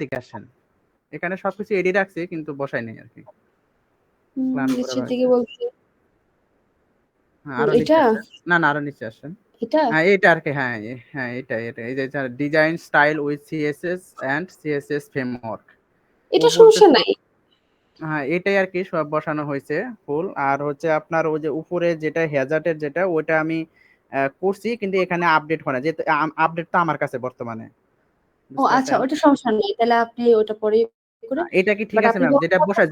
দিকে আসেন। এখানে সবকিছু এডি রাখছি কিন্তু বসাই নাই আর কি। প্ল্যান করে নিচের রাখছি। দিকে বলতে হ্যাঁ, আরো নিচে এটা আসেন। না না, আরো নিচে আসেন। এটা হ্যাঁ, এটা আর কি। হ্যাঁ হ্যাঁ, এটা এই যে design style with CSS and CSS framework. ও এটা সমস্যা বলতেছে, নাই। হ্যাঁ এটাই আর কি সব বসানো হয়েছে ফুল। আর হচ্ছে আপনার ওই যে উপরে যেটা হ্যাজার্ডের যেটা ওটা আমি করছি, কিন্তু এখানে আপডেট হয় না, যে আপডেট তো আমার কাছে বর্তমানে, ও আচ্ছা, বুঝতেছেন? ওটা সমস্যা নেই, তাহলে আপনি ওটা পরে করে। এটা কি ঠিক বাট আছে আপনি ম্যাম?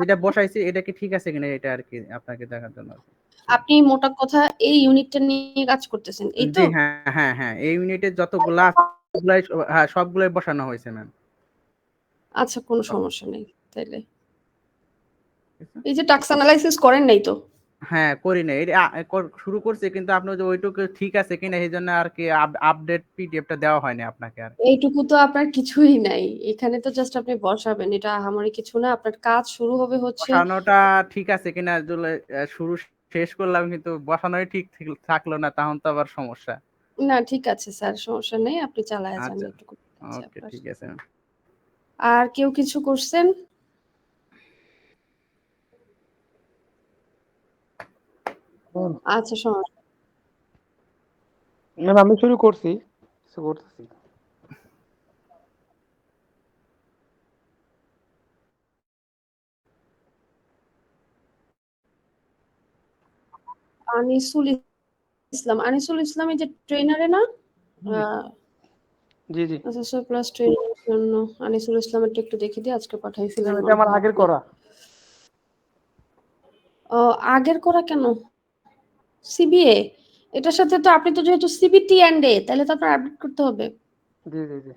যেটা বসাইছি এটা কি ঠিক আছে কিনা, এটা আর কি আপনাকে দেখার জন্য আর কি। আপনি মোটা কথা এই ইউনিটটা নিয়ে কাজ করতেছেন, এই জি তো? হ্যাঁ হ্যাঁ হ্যাঁ, এই ইউনিটের যতগুলা আছে সবগুলাই, হ্যাঁ সবগুলাই বসানো হয়েছে ম্যাম। আচ্ছা, কোনো সমস্যা নেই তাইলে। এই যে টাস্ক অ্যানালাইসিস করেন নাই তো? হ্যাঁ করি না, এটা শুরু করছি, কিন্তু আপনি যে ওইটুকু ঠিক আছে কিনা এই জন্য আর কি আপডেট পিডিএফটা দেওয়া হয়নি আপনাকে আর কি। এইটুকু তো আপনার কিছুই নাই, এখানে তো জাস্ট আপনি বসাবেন, এটা আহামরি কিছু না। আপনার কাজ শুরু হবে হচ্ছে, বসানোটা ঠিক আছে কিনা আসলে শুরু শেষ করলাম, কিন্তু বসানোই ঠিক থাকলো না, তখন তো আবার সমস্যা। না ঠিক আছে স্যার, সমস্যা নেই, আপনি চালায় যান, আচ্ছা, এটুকু আছে ওকে আপনার। ঠিক আছে। আর কেউ কিছু করছেন? আচ্ছা, সমস্যা ম্যাম আমি শুরু করছি, কিছু করতেছি। আনিসুল ইসলাম, আনিসুল ইসলাম এই যে ট্রেনারে না? জি জি এসএসসি প্লাস ট্রেনিং এর জন্য আনিসুল ইসলামেরটা একটু দেখে দিয়ে, আজকে পাঠাইছিলেন ম্যাম এটা মনে আমার হয় আগের আপনি। করা। আগের করা কেন? সিবিএ এটার সাথে তো আপনি তো যেহেতু সিবিটি এন্ড এ, তাহলে তো আপনার আপডেট করতে হবে। জি জি জি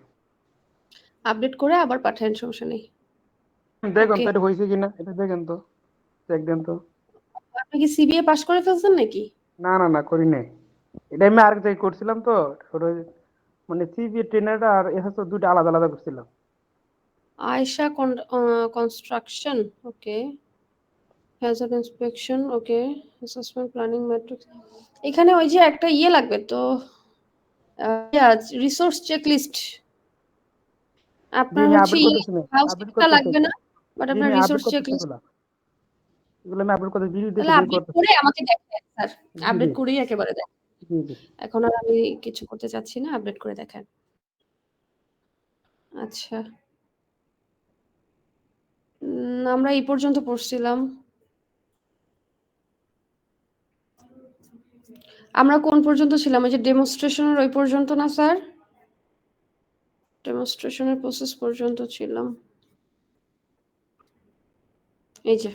আপডেট করে আবার পাঠান, সমস্যা নেই। দেখুন ওকে, তো এটা হয়েছে কিনা, এটা দেখেন তো, চেক দেন তো। আপনি কি সিবিএ পাস করে ফেলছেন নাকি? না না না করি নাই, এটা আমি আরেক জায়গায় করছিলাম তো, ওটা মানে সিবি ট্রেনারটা আর এসএসসি দুটো আলাদা আলাদা করছিলাম। আয়েশা কনস্ট্রাকশন, ওকে। হ্যাজার্ড ইন্সপেকশন, ওকে। অ্যাসেসমেন্ট প্ল্যানিং ম্যাট্রিক্স, এখানে ওই যে একটা ইয়ে লাগবে তো, রিসোর্স চেকলিস্ট। জি আপনার আমি হচ্ছে আপডেট করতেছি না, আপডেট হাউসিংটা করতেছি। লাগবে না, বাট জি আপনার আমি আপডেট রিসোর্স করতেছি, চেকলিস্ট। এগুলো এগুলো আমি আপডেট করতে ভিডিও দেখে তাহলে দেখে আপডেট করতেছি। করে আমাকে দেখেন স্যার, জি জি আপডেট করেই একেবারে দেখেন। জি জি এখন আর আমি কিছু করতে চাচ্ছি না, আপডেট করে দেখেন। আচ্ছা, আমরা এই পর্যন্ত পড়ছিলাম। আমরা কোন পর্যন্ত ছিলাম? এই যে ডেমনস্ট্রেশনের ওই পর্যন্ত না স্যার? ডেমনস্ট্রেশনের প্রসেস পর্যন্ত ছিলাম, এই যে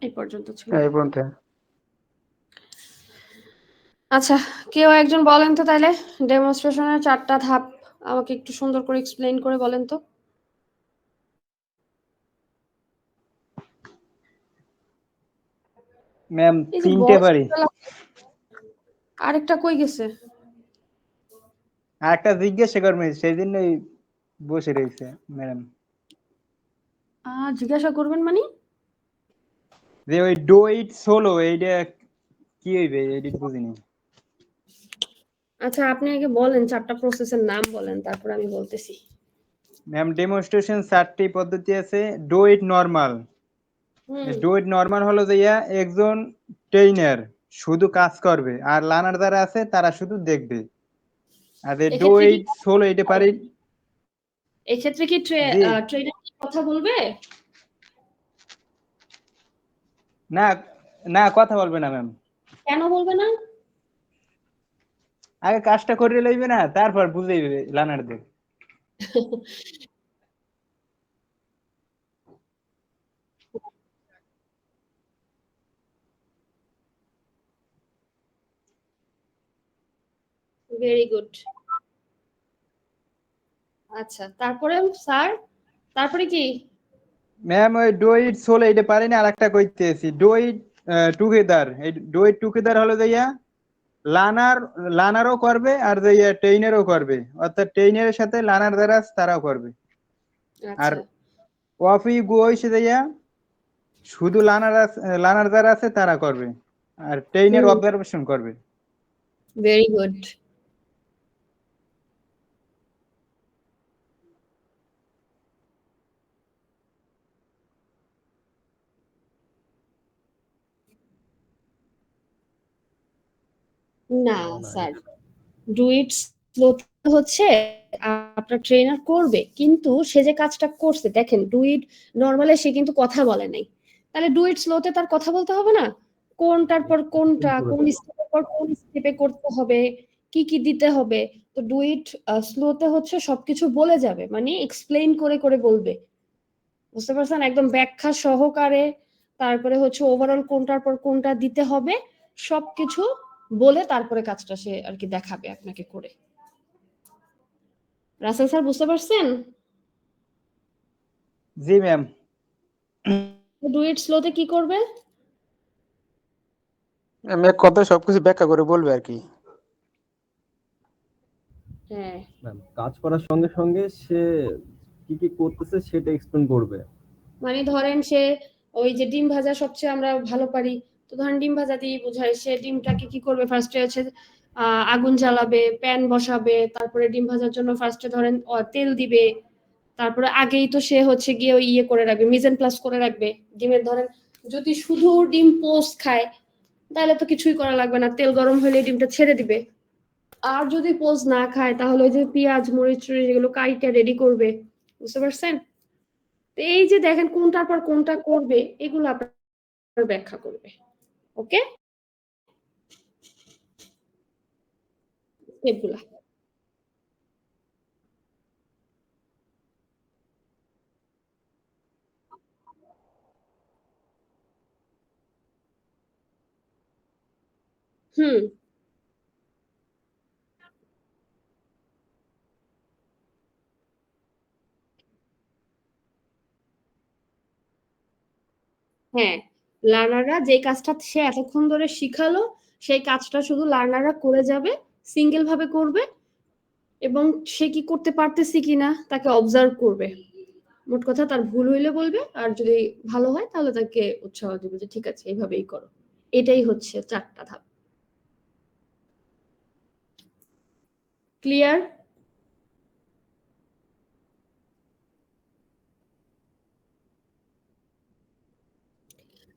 এই পর্যন্ত ছিলাম। এই পর্যন্ত। আচ্ছা, কেউ একজন বলেন তো তাহলে, ডেমনস্ট্রেশনের 4টা ধাপ আমাকে একটু সুন্দর করে এক্সপ্লেইন করে বলেন তো। ম্যাম এই যে তিনটে বয়স, পারি। আরেকটা কই গেছে? আর একটা জিজ্ঞাসা করবে সেই জন্যই বসে রয়েছে ম্যাডাম। জিজ্ঞাসা করবেন মানে? যে ওই ডো ইট সোলো এইটা কি হইবে, এডিট বুঝিনি। আচ্ছা, আপনি আগে বলেন 4টা প্রসেসের নাম বলেন, তারপর আমি বলতেছি। ম্যাম ডেমনস্ট্রেশন 4টি পদ্ধতি আছে। Do it normal, hmm, do it normal হলো যে একজন ট্রেইনার শুধু কাজ করবে, আর লার্নার যারা আছে তারা শুধু দেখবে। আর ডো এক্ষেত্রে কি ইট সোলো এটা পারি। এক্ষেত্রে কি জি ট্রেনার কথা বলবে? না না কথা বলবে না ম্যাম, কেন বলবে না? আগে কাজটা করে লইবে না, তারপর বুঝাইবে লার্নারদের। Very good. আচ্ছা, তারপরে স্যার, তারপরে কি? ম্যাম ওই ডো ইট সোলো এটা পারি না, আরেকটা কইতেছি ডো ইট টুগেদার। এই ডো ইট টুগেদার হলো যে লার্নারও করবে আর যে ট্রেইনারও করবে, অর্থাৎ ট্রেইনারের সাথে লার্নার যারা আছে তারাও করবে। আর আচ্ছা, ওয়াফি গো হইছে যে শুধু লার্নার যারা আছে তারা করবে, আর ট্রেইনার হুম, অবজারভেশন করবে। Very good. না ও না, স্যার, ডু ইট স্লোতে হচ্ছে আপনার ট্রেনার করবে, কিন্তু সে যে কাজটা করছে দেখেন, ডু ইট নর্মালি সে কিন্তু কথা বলে নাই, তাহলে ডু ইট স্লোতে তার কথা বলতে হবে না, কোনটার পর কোনটা, করে কোন বলো। স্টেপের পর কোন স্টেপে করতে হবে, কি কি দিতে হবে। তো ডু ইট স্লোতে হচ্ছে সবকিছু বলে যাবে, মানে এক্সপ্লেইন করে করে বলবে, বুঝতে পারছেন, একদম ব্যাখ্যা সহকারে। তারপরে হচ্ছে ওভারঅল কোনটার পর কোনটা দিতে হবে সবকিছু বলে তারপরে কাজটা সে আর কি দেখাবে আপনাকে করে। রাসেল স্যার বুঝতে পারছেন? জি ম্যাম। ডু ইট স্লোতে কি করবে? আমি এক কথায় সবকিছু ব্যাখ্যা করে বলবে আর কি। হ্যাঁ, ম্যাম কাজ করার সঙ্গে সঙ্গে সে কি কি করতেছে সেটা এক্সপ্লেন করবে। মানে ধরেন সে ওই যে ডিম ভাজা সবচেয়ে আমরা ভালো পারি, তো ধরেন ডিম ভাজা দিয়ে বোঝায়, সে ডিমটাকে কি করবে, ফার্স্টে হচ্ছে আগুন জ্বালাবে, প্যান বসাবে, তারপরে ডিম ভাজার জন্য ফার্স্টে ধরেন তেল দিবে, তারপরে আগেই তো সে হচ্ছে গিয়ে ওই ইয়ে করে রাখবে, মিজেন প্লাস করে রাখবে ডিমের। ধরেন যদি শুধু ডিম পোস্ট খায় তাহলে তো কিছুই করা লাগবে না, তেল গরম হলে ডিমটা ছেড়ে দিবে। আর যদি পোস্ট না খায় তাহলে ওই যে পেঁয়াজ মরিচ এগুলো কাইটা রেডি করবে, বুঝতে পারছেন? তো এই যে দেখেন কোনটার পর কোনটা করবে, এগুলো আপনার ব্যাখ্যা করবে। ওকে, এগুলা। হুম, হ্যাঁ, লার্নাররা যে কাজটা সে এতক্ষণ ধরে শিখালো সেই কাজটা শুধু লার্নাররা করে যাবে, সিঙ্গেল ভাবে করবে, এবং সে কি করতে পারতেছে কিনা তাকে অবজার্ভ করবে। মোট কথা তার ভুল হইলে বলবে, আর যদি ভালো হয় তাহলে তাকে উৎসাহ দিবে যে ঠিক আছে এইভাবেই করো। এটাই হচ্ছে 4টা ধাপ। ক্লিয়ার?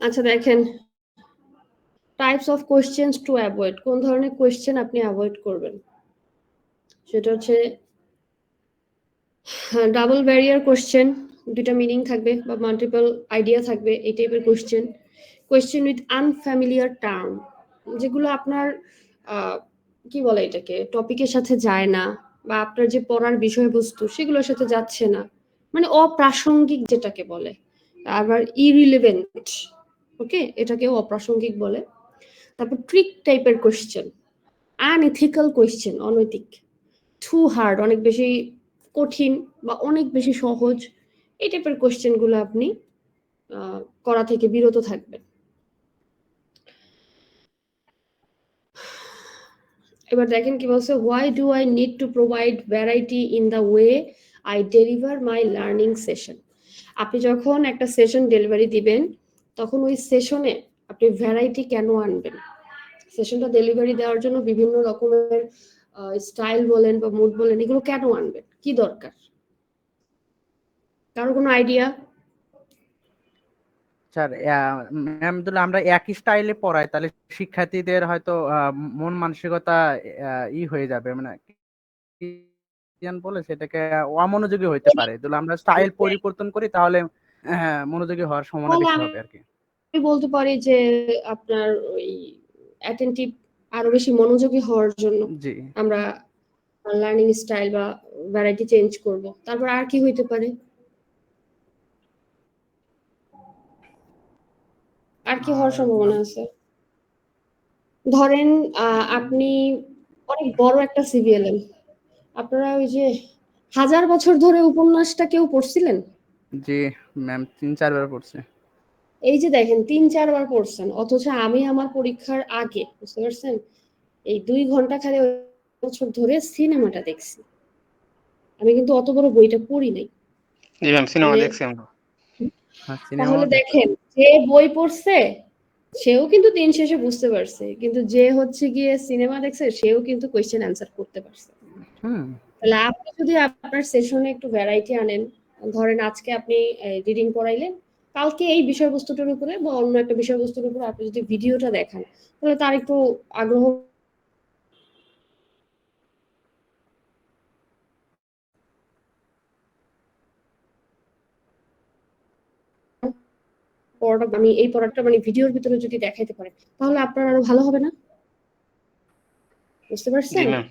আচ্ছা দেখেন, types of questions to avoid, কোন ধরনের কোয়েশ্চেন আপনি অ্যাভয়েড করবেন, সেটা হচ্ছে ডাবল ব্যারিয়ার কোয়েশ্চেন, দুইটা মিনিং থাকবে বা মাল্টিপল আইডিয়া থাকবে, এই টাইপের question. Question with unfamiliar term, যেগুলো আপনার কি বলে এটাকে টপিকের সাথে যায় না, বা আপনার যে পড়ার বিষয়বস্তু সেগুলোর সাথে যাচ্ছে না, মানে অপ্রাসঙ্গিক যেটাকে বলে, আবার ইরিলেভেন্ট, ওকে, এটাকেও অপ্রাসঙ্গিক বলে। তারপর ট্রিক টাইপের কোয়েশ্চেন, আনএথিক্যাল কোয়েশ্চেন, অনৈতিক, টু হার্ড, অনেক বেশি কঠিন বা অনেক বেশি সহজ, এই টাইপের কোয়েশ্চেন গুলো আপনি করা থেকে বিরত থাকবেন। এবার দেখেন কি বলছে, why do I need to provide variety in the way I deliver my learning session. আপনি যখন একটা সেশন ডেলিভারি দিবেন তখন ওই সেশনে আপনি ভ্যারাইটি কেন আনবেন, সেশনটা ডেলিভারি দেওয়ার জন্য বিভিন্ন রকমের স্টাইল বলেন বা মুড বলেন, এগুলো কেন আনবেন, কি দরকার, কারো কোনো আইডিয়া? স্যার ম্যাম যদি আমরা একই স্টাইলে পড়াই তাহলে শিক্ষার্থীদের হয়তো মন মানসিকতা হয়ে যাবে, মানে কি যেন বলে সেটাকে অমনোযোগী হইতে পারে। যদি আমরা স্টাইল পরিবর্তন করি তাহলে হ্যাঁ মনোযোগী হওয়ার সম্ভাবনা তাহলে বেশি আমি হবে আর কি। বলতে পারি যে আপনার ওই অ্যাটেন্টিভ, আরো বেশি মনোযোগী হওয়ার জন্য জি আমরা লার্নিং স্টাইল বা ভ্যারাইটি চেঞ্জ করব। তারপর আর কি হইতে পারে, আর কি হওয়ার আর সম্ভাবনা আছে? ধরেন আপনি অনেক বড় একটা সিভিএলএম, আপনারা ওই যে 1000 বছর ধরে উপন্যাসটা কেউ পড়ছিলেন? জি ম্যাম 3-4 বার পড়ছে। এই যে দেখেন 3-4 বার পড়ছেন, অথচ আমি আমার পরীক্ষার আগে, বুঝতে পারছেন, এই 2 ঘন্টা খালি ওই বছর ধরে সিনেমাটা দেখছি। আমি কিন্তু অত বড় বইটা পড়ি নাই। জি ম্যাম, সিনেমা মানে দেখছি আমরা। হ্যাঁ তাহলে সিনেমাও দেখছি। দেখেন, যে বই পড়ছে সেও কিন্তু দিন শেষে বুঝতে পারছে, কিন্তু যে হচ্ছে গিয়ে সিনেমা দেখছে সেও কিন্তু কোয়েশ্চেন অ্যান্সার করতে পারছে। হুম তাহলে আপনি যদি আপনার সেশনে একটু ভ্যারাইটি আনেন, ধরেন আজকে আপনি রিডিং পড়াইলেন, কালকে এই বিষয়বস্তুটার উপরে বা অন্য একটা বিষয়বস্তুর উপরে আপনি যদি ভিডিওটা দেখান, তাহলে তার একটু আগ্রহ পড়াটা আমি এই পড়াটা মানে ভিডিওর ভিতরে যদি দেখাইতে পারেন তাহলে আপনার আরো ভালো হবে না? বুঝতে জি পারছেন? ম্যাম।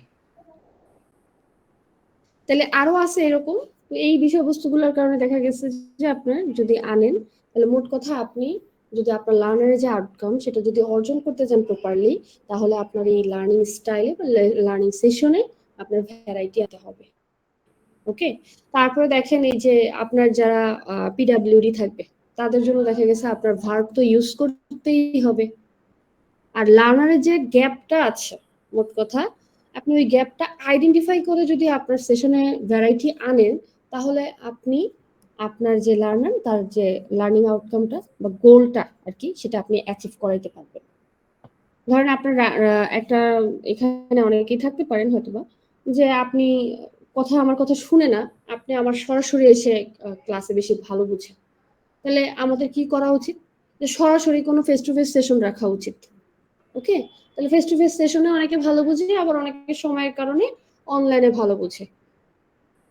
তাহলে আরো আছে এরকম। তো এই বিষয়বস্তুগুলোর কারণে দেখা গেছে যে আপনার যদি আনেন তাহলে মোট কথা আপনি যদি আপনার লার্নারের যে আউটকাম সেটা যদি অর্জন করতে চান প্রপারলি, তাহলে আপনার এই লার্নিং স্টাইলে বা লার্নিং সেশনে আপনার ভ্যারাইটি আনতে হবে। ওকে, তারপরে দেখেন এই যে আপনার যারা পিডাব্লিউডি থাকবে তাদের জন্য দেখা গেছে আপনার ভার্ব তো ইউজ করতেই হবে। আর লার্নারের যে গ্যাপটা আছে মোট কথা আপনি ওই গ্যাপটা আইডেন্টিফাই করে যদি আপনার সেশনে ভ্যারাইটি আনেন তাহলে আপনি আপনার যে লার্নার তার যে লার্নিং আউটকামটা বা গোলটা আর কি সেটা আপনি অ্যাচিভ করাইতে পারবেন। ধরেন আপনার একটা এখানে অনেকেই থাকতে পারেন হয়তোবা যে আপনি আমার কথা শুনে না, আপনি আমার সরাসরি এসে ক্লাসে বেশি ভালো বুঝেন। তাহলে আমাদের কি করা উচিত? যে সরাসরি কোনো ফেস টু ফেস সেশন রাখা উচিত। ওকে, তাহলে ফেস টু ফেস সেশনে অনেকে ভালো বুঝে, আবার অনেকে সময়ের কারণে অনলাইনে ভালো বুঝে।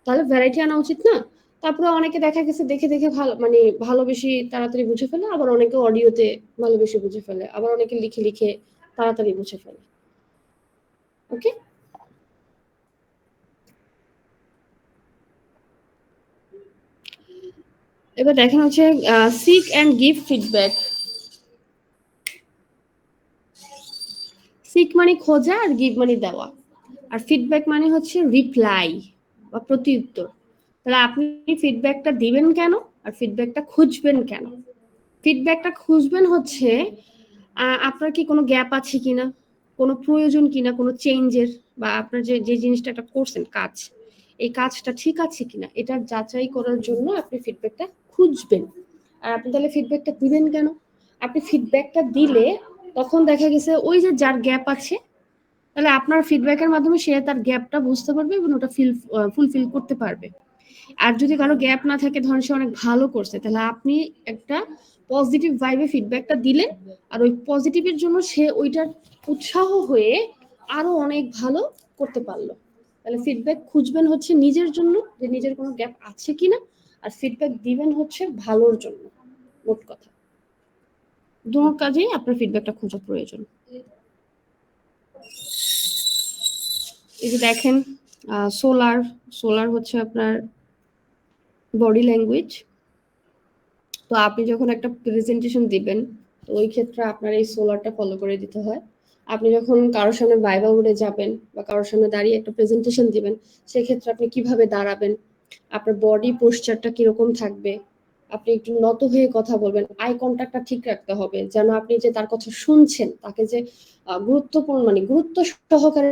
তাহলে ভ্যারাইটি আনা উচিত না? তারপরে অনেকে দেখা গেছে দেখে দেখে ভালো মানে ভালো বেশি তাড়াতাড়ি বুঝে ফেলে, আবার অনেকে অডিওতে ভালো বেশি বুঝে ফেলে, আবার অনেকে লিখে লিখে তাড়াতাড়ি বুঝে ফেলে। ওকে, এবার দেখেন হচ্ছে seek and give feedback. Seek মানে খোঁজা আর গিভ মানে দেওয়া, আর ফিডব্যাক মানে হচ্ছে রিপ্লাই বা প্রত্যুত্তর। তাহলে আপনি ফিডব্যাকটা দিবেন কেন আর ফিডব্যাকটা খুঁজবেন কেন? ফিডব্যাকটা খুঁজবেন হচ্ছে আপনার কি কোনো গ্যাপ আছে কিনা, কোনো প্রয়োজন কিনা কোনো চেঞ্জের, বা আপনার যে যে জিনিসটা একটা করছেন কাজ, এই কাজটা ঠিক আছে কিনা এটা যাচাই করার জন্য আপনি ফিডব্যাকটা খুঁজবেন। আর আপনি তাহলে ফিডব্যাকটা দিবেন কেন? আপনি ফিডব্যাকটা দিলে তখন দেখা গেছে ওই যে যার গ্যাপ আছে তাহলে আপনার ফিডব্যাকের মাধ্যমে সে তার গ্যাপটা বুঝতে পারবে এবং ওটা ফুলফিল করতে পারবে। আর যদি কারো গ্যাপ না থাকে, ধরেন সে অনেক ভালো করছে, তাহলে আপনি একটা পজিটিভ ভাইবে ফিডব্যাকটা দিলেন, আর ওই পজিটিভের জন্য সে ওইটার উৎসাহ হয়ে আরো অনেক ভালো করতে পারলো। তাহলে ফিডব্যাক খুঁজবেন হচ্ছে নিজের জন্য যে নিজের কোনো গ্যাপ আছে কিনা, আর ফিডব্যাক দিবেন হচ্ছে ভালোর জন্য। মোট কথা দুটো কাজেই আপনার ফিডব্যাকটা খোঁজা প্রয়োজন। এই যে দেখেন সোলার সোলার হচ্ছে আপনার বডি ল্যাঙ্গুয়েজ। তো আপনি যখন একটা প্রেজেন্টেশন দিবেন তো ওই ক্ষেত্রে আপনার এই সোলারটা ফলো করে দিতে হয়। আপনি যখন কারোর সামনে ভাইবা বোর্ডে যাবেন বা কারোর সামনে দাঁড়িয়ে একটা প্রেজেন্টেশন দিবেন, সেক্ষেত্রে আপনি কিভাবে দাঁড়াবেন, আপনার বডি পোশ্চারটা কিরকম থাকবে, আপনি একটু নত হয়ে কথা বলবেন, আই কন্ট্যাক্টটা ঠিক রাখতে হবে যেন আপনি যে তার কথা শুনছেন তাকে যে গুরুত্বপূর্ণ মানে গুরুত্ব সহকারে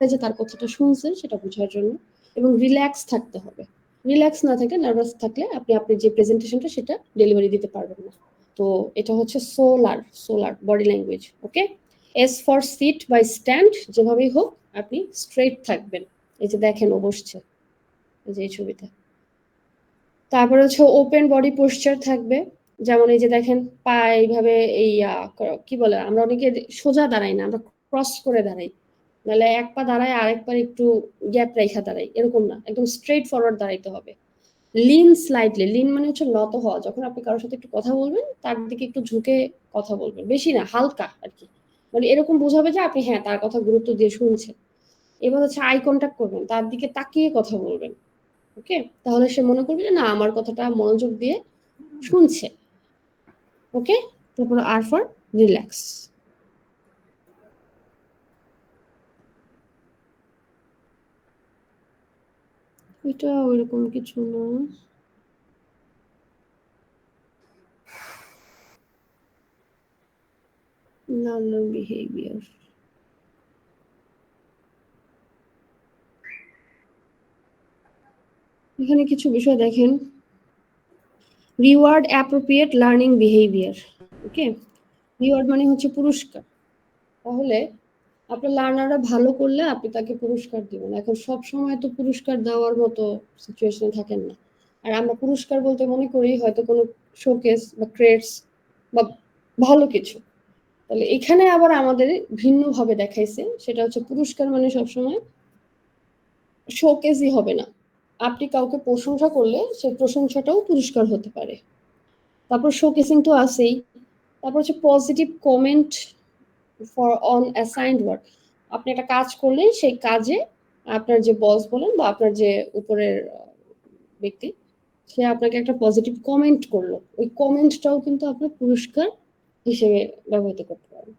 যে তার কথাটা শুনছেন সেটা বোঝার জন্য, এবং রিল্যাক্স থাকতে হবে। রিল্যাক্স না থাকলে, নার্ভাস থাকলে আপনি আপনার যে প্রেজেন্টেশনটা সেটা ডেলিভারি দিতে পারবেন না। তো এটা হচ্ছে SOLER body language. Okay, S for sit by stand, যেভাবেই হোক আপনি স্ট্রেট থাকবেন। এই যে দেখেন ও বসছে, এই যে এই ছবিতে। তারপরে হচ্ছে ওপেন বডি পোশ্চার থাকবে, যেমন এই যে দেখেন পা এইভাবে এই কি বলে, আমরা অনেকে সোজা দাঁড়াই না, আমরা ক্রস করে দাঁড়াই, নাহলে এক পা দাঁড়ায় আরেক পা একটু গ্যাপ রেখা দাঁড়াই, এরকম না, একদম স্ট্রেট ফরওয়ার্ড দাঁড়াইতে হবে। লিন স্লাইডলি, লিন মানে হচ্ছে নত হওয়া, যখন আপনি কারোর সাথে একটু কথা বলবেন তার দিকে একটু ঝুঁকে কথা বলবেন, বেশি না হালকা আর কি, মানে এরকম বোঝাবে যে আপনি হ্যাঁ তার কথা গুরুত্ব দিয়ে শুনছেন। এবার হচ্ছে আই কন্ট্যাক্ট করবেন, তার দিকে তাকিয়ে কথা বলবেন। ওকে, তাহলে সে মনে করবে যে না আমার কথাটা মনোযোগ দিয়ে শুনছে। ওকে, তারপর আর ফর রিল্যাক্স। এটা ওইরকম কিছু না। লার্নার বিহেভিয়ার, এখানে কিছু বিষয় দেখেন, রিওয়ার্ড অ্যাপ্রোপ্রিয়েট লার্নিং বিহেভিয়ার। ওকে, রিওয়ার্ড মানে হচ্ছে পুরস্কার। তাহলে আপনার লার্নাররা ভালো করলে আপনি তাকে পুরস্কার দিবেন। এখন সব সময় তো পুরস্কার দেওয়ার মতো সিচুয়েশন থাকেন না, আর আমরা পুরস্কার বলতে মনে করি হয়তো কোনো শোকেস বা ক্রেডস বা ভালো কিছু। তাহলে এখানে আবার আমাদের ভিন্নভাবে দেখাইছে, সেটা হচ্ছে পুরস্কার মানে সবসময় শোকেসই হবে না, আপনি কাউকে প্রশংসা করলে সেই প্রশংসাটাও পুরস্কার হতে পারে। তারপর শোকেসিং তো আছেই। তারপর হচ্ছে positive comment for on assigned work. আপনি একটা কাজ করলেন, সেই কাজে আপনার যে বস বলেন বা আপনার যে উপরের ব্যক্তি, সে আপনাকে একটা পজিটিভ কমেন্ট করলো, ওই কমেন্টটাও কিন্তু আপনার পুরস্কার হিসেবে ব্যবহৃত করতে পারেন।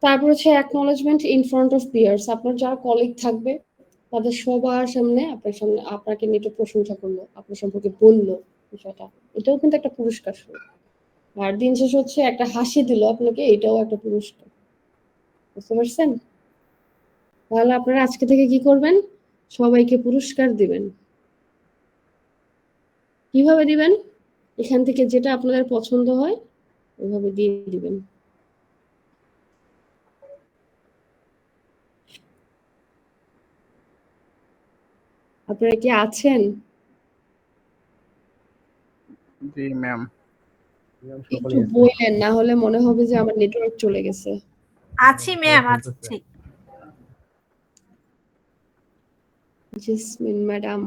তারপর হচ্ছে acknowledgement in front of peers. আপনার যারা কলিগ থাকবে তাদের সবার সামনে আপনার সামনে আপনাকে নিয়ে একটু প্রশংসা করলো, আপনার সম্পর্কে বললো বিষয়টা, এটাও কিন্তু একটা পুরস্কার স্বরূপ। আর দিন শেষ হচ্ছে একটা হাসি দিল আপনাকে, এটাও একটা পুরস্কার। বুঝতে পারছেন? তাহলে আপনারা আজকে থেকে কি করবেন? সবাইকে পুরস্কার দিবেন। কিভাবে দিবেন? এখান থেকে যেটা আপনাদের পছন্দ হয় ওইভাবে দিয়ে দিবেন। আপনারা কি আছেন? জি ম্যাম। একটু বললেন, না হলে মনে হবে যে আমার নেটওয়ার্ক চলে গেছে। আছি ম্যাম, আছি। জেসমিন ম্যাডাম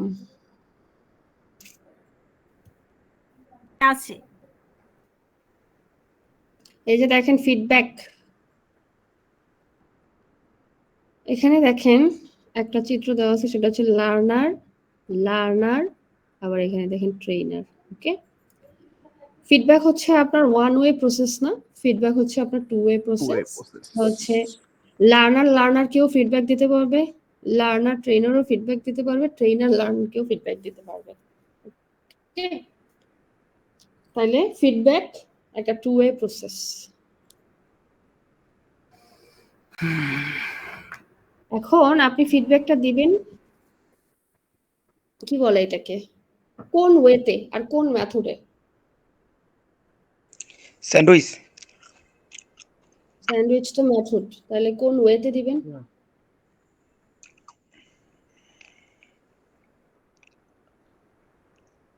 আছি। এই যে দেখেন ফিডব্যাক, এখানে দেখেন একটা চিত্র দেওয়া আছে, সেটা হচ্ছে লার্নার, আবার এখানে দেখেন ট্রেনার। ওকে, ফিডব্যাক হচ্ছে আপনার ওয়ান ওয়ে প্রসেস না, ফিডব্যাক হচ্ছে আপনার টু ওয়ে প্রসেস। হচ্ছে লার্নারকেও ফিডব্যাক দিতে পারবে, লার্নার ট্রেনারও ফিডব্যাক দিতে পারবে, ট্রেনার লার্নারকেও ফিডব্যাক দিতে পারবে। ওকে, তাহলে ফিডব্যাক একটা টু ওয়ে প্রসেস। এখন আপনি ফিডব্যাকটা দিবেন কি বলে এটাকে, কোন ওয়েতে আর কোন মেথডে? স্যান্ডউইচ। স্যান্ডউইচ তো মেথড, তাহলে কোন ওয়েতে দিবেন?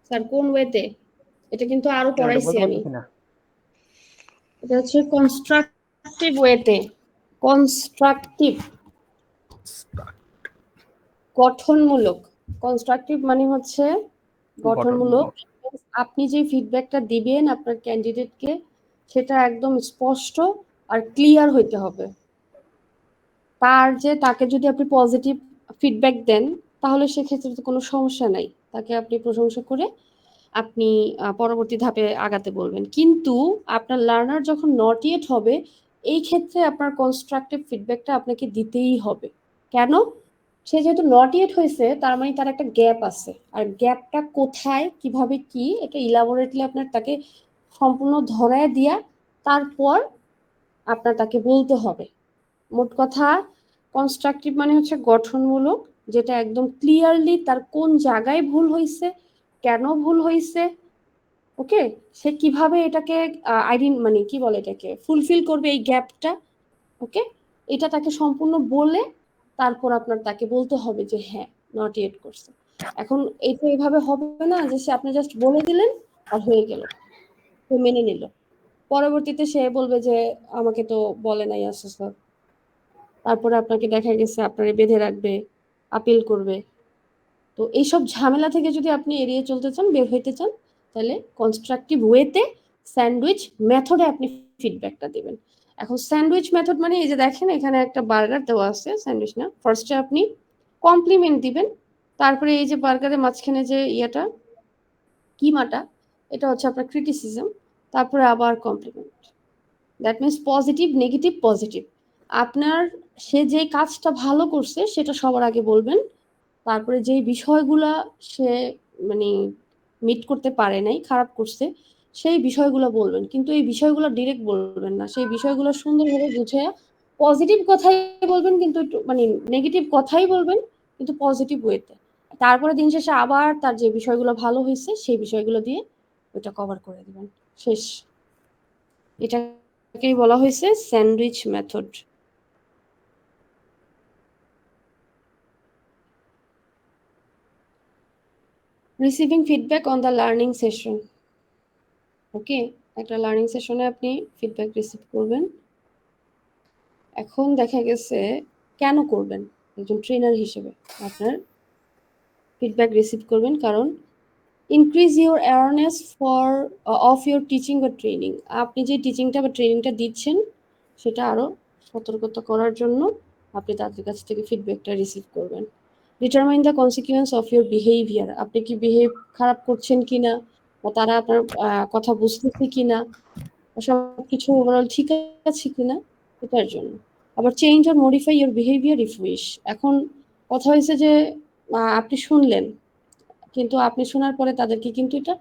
স্যার কোন ওয়েতে? এটা কিন্তু আরো পড়াইছি আমি। এটা হচ্ছে কনস্ট্রাকটিভ ওয়েতে, কনস্ট্রাকটিভ, গঠনমূলক। কনস্ট্রাকটিভ মানে হচ্ছে গঠনমূলক। আপনি যে ফিডব্যাকটা দিবেন আপনার ক্যান্ডিডেটকে, সেটা একদম স্পষ্ট আর ক্লিয়ার হইতে হবে। তাকে যদি আপনি পজিটিভ ফিডব্যাক দেন তাহলে সেক্ষেত্রে তো কোনো সমস্যা নাই, তাকে আপনি প্রশংসা করে আপনি পরবর্তী ধাপে আগাতে বলবেন। কিন্তু আপনার লার্নার যখন নট ইয়েট হবে, এই ক্ষেত্রে আপনার কনস্ট্রাকটিভ ফিডব্যাকটা আপনাকে দিতেই হবে। কেন? সে যেহেতু নট ইয়েট হয়েছে, তার মানে তার একটা গ্যাপ আছে, আর গ্যাপটা কোথায়, কিভাবে, কি, এটা ইলাবোরেটলি আপনার তাকে সম্পূর্ণ ধরায় দিয়া তারপর আপনার তাকে বলতে হবে। মোট কথা কনস্ট্রাকটিভ মানে হচ্ছে গঠনমূলক, যেটা একদম ক্লিয়ারলি তার কোন জায়গায় ভুল হয়েছে, কেন ভুল হয়েছে, ওকে, সে কিভাবে এটাকে মানে কি বলে এটাকে ফুলফিল করবে এই গ্যাপটা, ওকে, এটা তাকে সম্পূর্ণ বলে তারপর আপনার তাকে বলতে হবে যে হ্যাঁ নট ইয়েট করছে। এখন এটা এইভাবে হবে না যে সে আপনি জাস্ট বলে দিলেন আর হয়ে গেল, তো মেনে নিল, পরবর্তীতে সে বলবে যে আমাকে তো বলে নাই আসছে স্যার, তারপরে আপনাকে দেখা গেছে আপনারে বেঁধে রাখবে, আপিল করবে। তো এইসব ঝামেলা থেকে যদি আপনি এড়িয়ে চলতে চান, বের হইতে চান, তাহলে কনস্ট্রাকটিভ ওয়েতে স্যান্ডউইচ মেথডে আপনি ফিডব্যাকটা দিবেন। এখন স্যান্ডউইচ মেথড মানে এই যে দেখেন এখানে একটা বার্গার দেওয়া আছে, স্যান্ডউইচ না, ফার্স্টে আপনি কমপ্লিমেন্ট দিবেন, তারপরে এই যে বার্গারের মাঝখানে যে ইয়েটা কিমাটা, এটা হচ্ছে আপনার ক্রিটিসিজম, তারপরে আবার compliment. That means positive, negative, positive. আপনার সে যে কাজটা ভালো করছে সেটা সবার আগে বলবেন, তারপরে যেই বিষয়গুলা সে মানে মিট করতে পারে নাই, খারাপ করছে, সেই বিষয়গুলো বলবেন, কিন্তু এই বিষয়গুলো ডিরেক্ট বলবেন না, সেই বিষয়গুলো সুন্দরভাবে বুঝে পজিটিভ কথাই বলবেন, কিন্তু একটু মানে নেগেটিভ কথাই বলবেন কিন্তু পজিটিভ ওয়েতে। তারপরে দিন শেষে আবার তার যে বিষয়গুলো ভালো হয়েছে সেই বিষয়গুলো দিয়ে ওইটা কভার করে দিবেন, শেষ। এটাকেই বলা হয়েছে sandwich method. Receiving feedback on the learning session. Okay, একটা লার্নিং সেশনে আপনি ফিডব্যাক রিসিভ করবেন। এখন দেখা গেছে কেন করবেন? একজন ট্রেনার হিসেবে আপনার ফিডব্যাক রিসিভ করবেন কারণ increase your awareness for of your teaching বা ট্রেনিং। আপনি যে টিচিংটা বা ট্রেনিংটা দিচ্ছেন সেটা আরও সতর্কতা করার জন্য আপনি তাদের কাছ থেকে ফিডব্যাকটা রিসিভ করবেন। Determine the consequence of your behaviour. আপনি কি বিহেভ খারাপ করছেন কিনা, বা তারা আপনার কথা বুঝতেছে কিনা, সব কিছু ওভারঅল ঠিক আছে কিনা, এটার জন্য। আবার change or modify your behaviour if wish. এখন কথা হয়েছে যে আপনি শুনলেন, কিন্তু আপনি শোনার পরে তাদেরকে কিন্তু এটা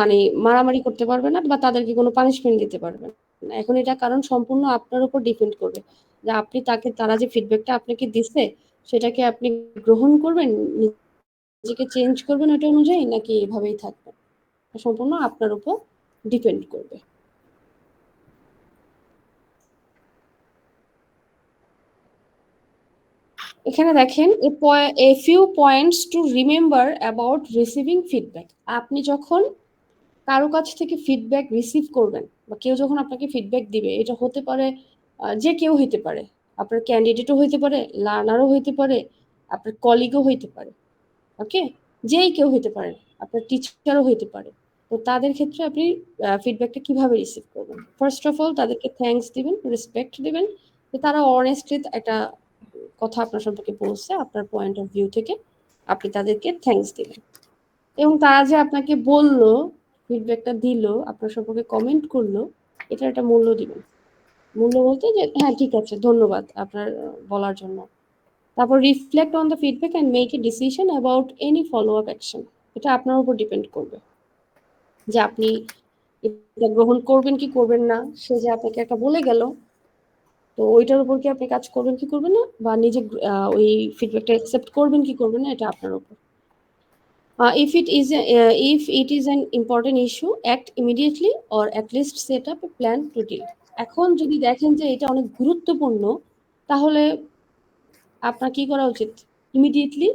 মানে মারামারি করতে পারবে না, বা তাদেরকে কোনো পানিশমেন্ট দিতে পারবে না। এখন এটা কারণ সম্পূর্ণ আপনার উপর ডিপেন্ড করবে যে আপনি তারা যে ফিডব্যাকটা আপনাকে দিচ্ছে সেটাকে আপনি গ্রহণ করবেন, নিজেকে চেঞ্জ করবেন ওটা অনুযায়ী, নাকি এভাবেই থাকবেন। সম্পূর্ণ আপনার উপর ডিপেন্ড করবে। এখানে দেখেন a few points to remember about receiving feedback. আপনি যখন কারো কাছ থেকে ফিডব্যাক রিসিভ করবেন, বা কেউ যখন আপনাকে ফিডব্যাক দিবে, এটা হতে পারে যে কেউ হইতে পারে, আপনার ক্যান্ডিডেটও হইতে পারে, লার্নারও হইতে পারে, আপনার কলিগও হইতে পারে, ওকে, যেই কেউ হইতে পারে, আপনার টিচারও হইতে পারে। তো তাদের ক্ষেত্রে আপনি ফিডব্যাকটা কিভাবে রিসিভ করবেন? ফার্স্ট অফ অল তাদেরকে থ্যাঙ্কস দিবেন, রেসপেক্ট দিবেন, যে তারা অনেস্টলি একটা কথা আপনার সম্পর্কে বলছে, আপনার পয়েন্ট অফ ভিউ থেকে আপনি তাদেরকে থ্যাঙ্কস দিবেন। এবং তারা যে আপনাকে বললো, ফিডব্যাকটা দিল, আপনার সম্পর্কে কমেন্ট করলো, এটা একটা মূল্য দিবেন। মূল্য বলতে যে হ্যাঁ ঠিক আছে, ধন্যবাদ আপনার বলার জন্য। তারপর reflect on the feedback and make a decision about any follow up action. এটা আপনার উপর ডিপেন্ড করবে যে আপনি এটা গ্রহণ করবেন কি করবেন না। সে যে আপনাকে একটা বলে গেল, তো ওইটার উপর কি আপনি কাজ করবেন কি করবেন না, বা নিজে ওই ফিডব্যাকটা অ্যাকসেপ্ট করবেন কি করবেন না, এটা আপনার উপর। If it is an important issue, act immediately or at least set up a plan to deal. এখন যদি দেখেন যে এটা অনেক গুরুত্বপূর্ণ, তাহলে আপনার কি করা উচিত? ইমিডিয়েটলি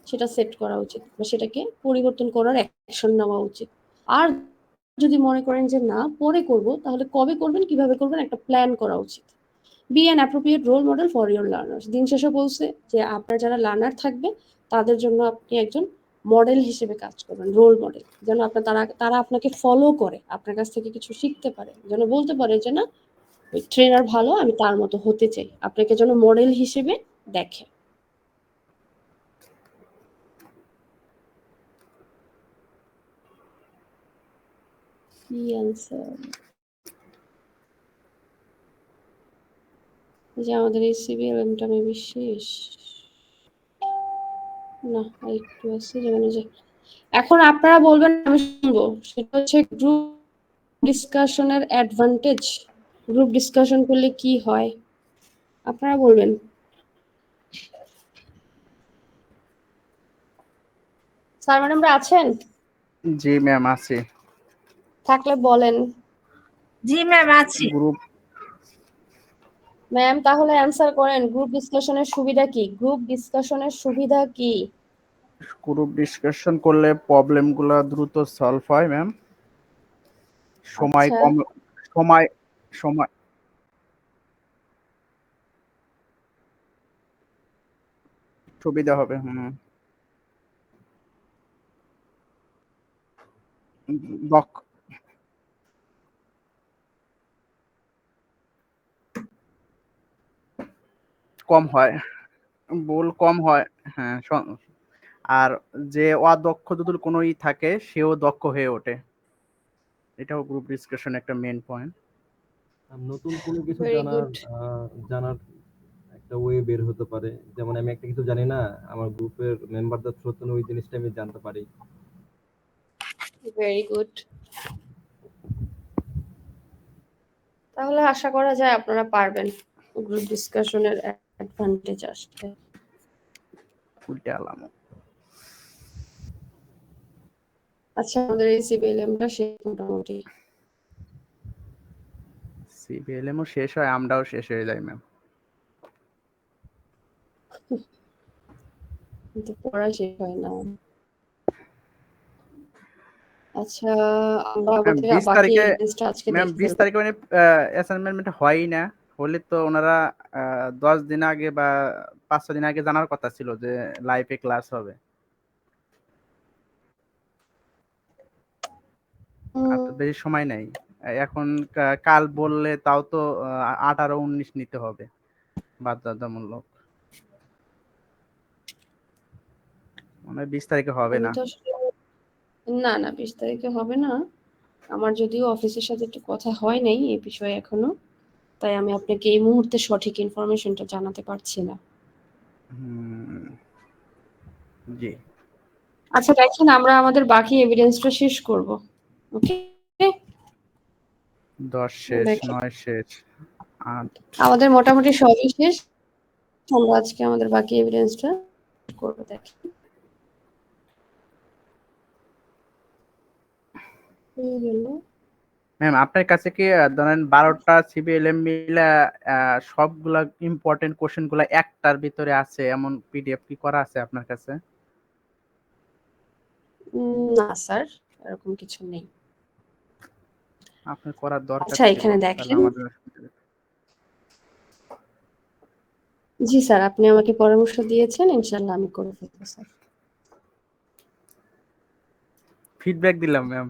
সেটা সেট করা উচিত, বা সেটাকে পরিবর্তন করার অ্যাকশন নেওয়া উচিত। আর যদি মনে করেন যে না পরে করব, তাহলে কবে করবেন, কিভাবে করবেন, একটা প্ল্যান করা উচিত। Be an appropriate role model for your learners. দিন শেষে বলছে যে আপনার যারা লার্নার থাকবে তাদের জন্য আপনি একজন মডেল হিসেবে কাজ করবেন, রোল মডেল, যেন তারা আপনাকে ফলো করে, আপনার কাছ থেকে কিছু শিখতে পারে, যেন বলতে পারে যে না ওই ট্রেনার ভালো, আমি তার মতো হতে চাই, আপনাকে যেন মডেল হিসেবে দেখে। কি আনসার? যে আমাদের এই সিবিএলএমটা মেবি শেষ না, আরেকটু আছে, যেমন যে এখন আপনারা বলবেন, আমি শুনবো। সেটা হচ্ছে গ্রুপ ডিসকাশনের অ্যাডভান্টেজ। গ্রুপ ডিসকাশন করলে কি হয় আপনারা বলবেন। স্যার ম্যাডামরা আছেন? জি ম্যাম আছি। থাকলে বলেন। জি ম্যাম আছি। গ্রুপ ম্যাম তাহলে অ্যানসার করেন, গ্রুপ ডিসকাশনের সুবিধা কি? গ্রুপ ডিসকাশনের সুবিধা কি? গ্রুপ ডিসকাশন করলে প্রবলেমগুলো দ্রুত সলভ হয় ম্যাম। সময় আচ্ছা, কম, সময় সময় সুবিধা হবে। দক্ষ কম হয়, ভুল কম হয়। হ্যাঁ, আর যে অদক্ষ যদি কোনো থাকে সেও দক্ষ হয়ে ওঠে। এটাও গ্রুপ ডিসকাশন একটা মেইন পয়েন্ট। আর নতুন কোনো কিছু ভেরি গুড। জানার একটা ওয়ে বের হতে পারে। যেমন আমি একটা কিছু জানি না, আমার গ্রুপের মেম্বারদের থ্রুতে ওই জিনিসটা আমি জানতে পারি। Very good. তাহলে আশা করা যায় আপনারা পারবেন গ্রুপ ডিসকাশনের অ্যাডভান্টেজ আসতে। উল্টে আলাম। আচ্ছা, আমাদের এই সিবিএলএমটা শেষ মোটামুটি। সিবিএলএমও শেষ হয়, আমরাও শেষ হয়ে যাই ম্যাম। কিন্তু পড়া শেষ হয় না। আচ্ছা, আমরা ম্যাম আমাদের 20 বাকি তারিখে এভিডেন্সটা আজকে ম্যাম দেখে 20 ফেলবো। তারিখে মানে অ্যাসাইনমেন্ট হয়ই না। হলে তো ওনারা 10 দিন আগে বা 5-6 দিন আগে জানার কথা ছিল যে লাইভে ক্লাস হবে। বেশি সময় নেই। এখন কাল বললে তাও তো 18-19 নিতে হবে বাধ্যতামূলক। মানে 20 তারিখে হবে আমি না। তো আসলে না না 20 তারিখে হবে না। আমার যদিও অফিসের সাথে একটু কথা হয় নাই এই বিষয়ে এখনো, তাই আমি আপনাকে এই মুহূর্তে সঠিক ইনফরমেশনটা জানাতে পারছি না। হুম, জি। আচ্ছা দেখেন, আমরা আমাদের বাকি এভিডেন্সটা শেষ করব। ওকে, 10 শেষ, দেখেন 9 শেষ, 8। আমাদের মোটামুটি সবই শেষ। আমরা আজকে আমাদের বাকি এভিডেন্সটা করবো। দেখেন হয়ে গেল। ম্যাম আপনার কাছে কি ধরেন 12টা সিবিএলএম মিলে সবগুলা ইম্পর্টেন্ট কোশ্চেন গুলা একটার ভিতরে আছে এমন পিডিএফ কি করা আছে আপনার কাছে? না স্যার, এরকম কিছু নেই। আপনার করার দরকার আচ্ছা ছিল, এখানে তাহলে দেখেন। আমাদের জি স্যার, আপনি আমাকে পরামর্শ দিয়েছেন, ইনশাল্লাহ আমি করে ফেলবো স্যার। ফিডব্যাক দিলাম ম্যাম।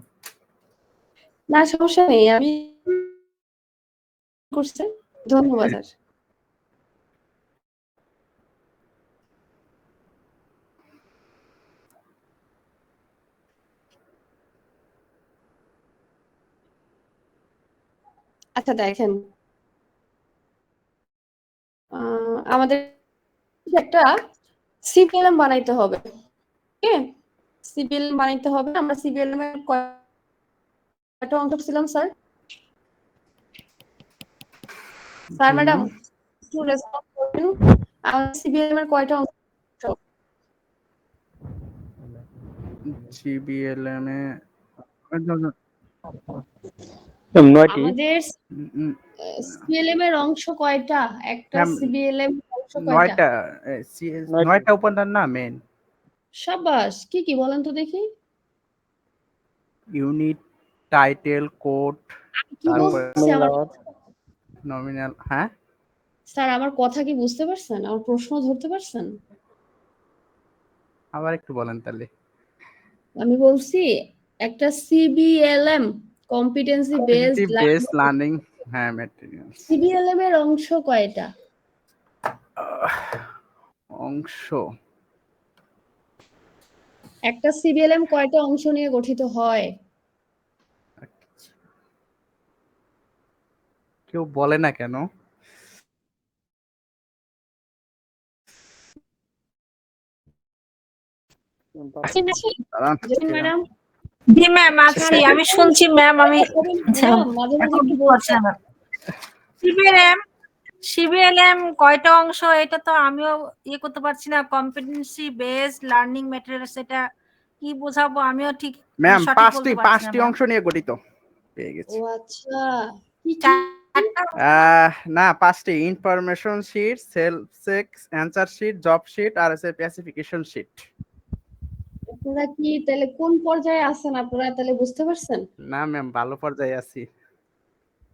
না সমস্যা নেই, আমি করছি। ধন্যবাদ স্যার। আচ্ছা দেখেন, আমাদের একটা সিপিএলএম বানাইতে হবে। ওকে, সিপিএলএম বানাইতে হবে। আমরা সিপিএলএম এর কয়টা অংশ ছিলাম স্যার? স্যার ম্যাডাম একটু রেসপন্স করবেন। আমাদের সিপিএলএম এর কয়টা অংশ? জিবিএলএম এ আমাদের সিপিএলএম এর অংশ কয়টা? একটা ম্যাম সিপিএলএম অংশ কয়টা? 9টা উপাদান না মেন? সাবাস, কি কি বলেন তো দেখি। ইউনিট, টাইটেল, কোড, কি তারপরে বলছি আমার নমিনাল। হ্যাঁ স্যার, আমার কথা কি বুঝতে পারছেন? আমার প্রশ্ন ধরতে পারছেন? আবার একটু বলেন তাহলে। আমি বলছি একটা সিবিএলএম, কম্পিটেন্সি বেসড বেস লার্নিং, হ্যাঁ ম্যাটেরিয়ালস। সিবিএলএম এর অংশ কয়টা? অংশ একটা সিবিএলএম কয়টা অংশ নিয়ে গঠিত হয়? কেউ বলে না কেন? দাঁড়ান, ম্যাডাম জি ম্যাম আছি, আমি শুনছি ম্যাম। আমি মাঝে মাঝে এখন একটু বুঝতে পারছি বলছেন। না ম্যাম। সিবিএলএম সিবিএলএম কয়টা অংশ এটা তো আমিও করতে পারছি না। কম্পিটেন্সি বেসড লার্নিং ম্যাটেরিয়ালস, এটা কি বোঝাবো আমিও ঠিক ম্যাম সঠিক বলতে পারছি না 5টি ম্যাম। অংশ নিয়ে গঠিত। পেয়ে গেছি। ও আচ্ছা, কি কি? চারটা না 5টি: information sheet, self check, answer sheet, job sheet আর আছে স্পেসিফিকেশন শিট। আপনারা কি তাহলে কোন পর্যায়ে আছেন? আপনারা তাহলে বুঝতে পারছেন না ম্যাম ভালো পর্যায়ে আছি।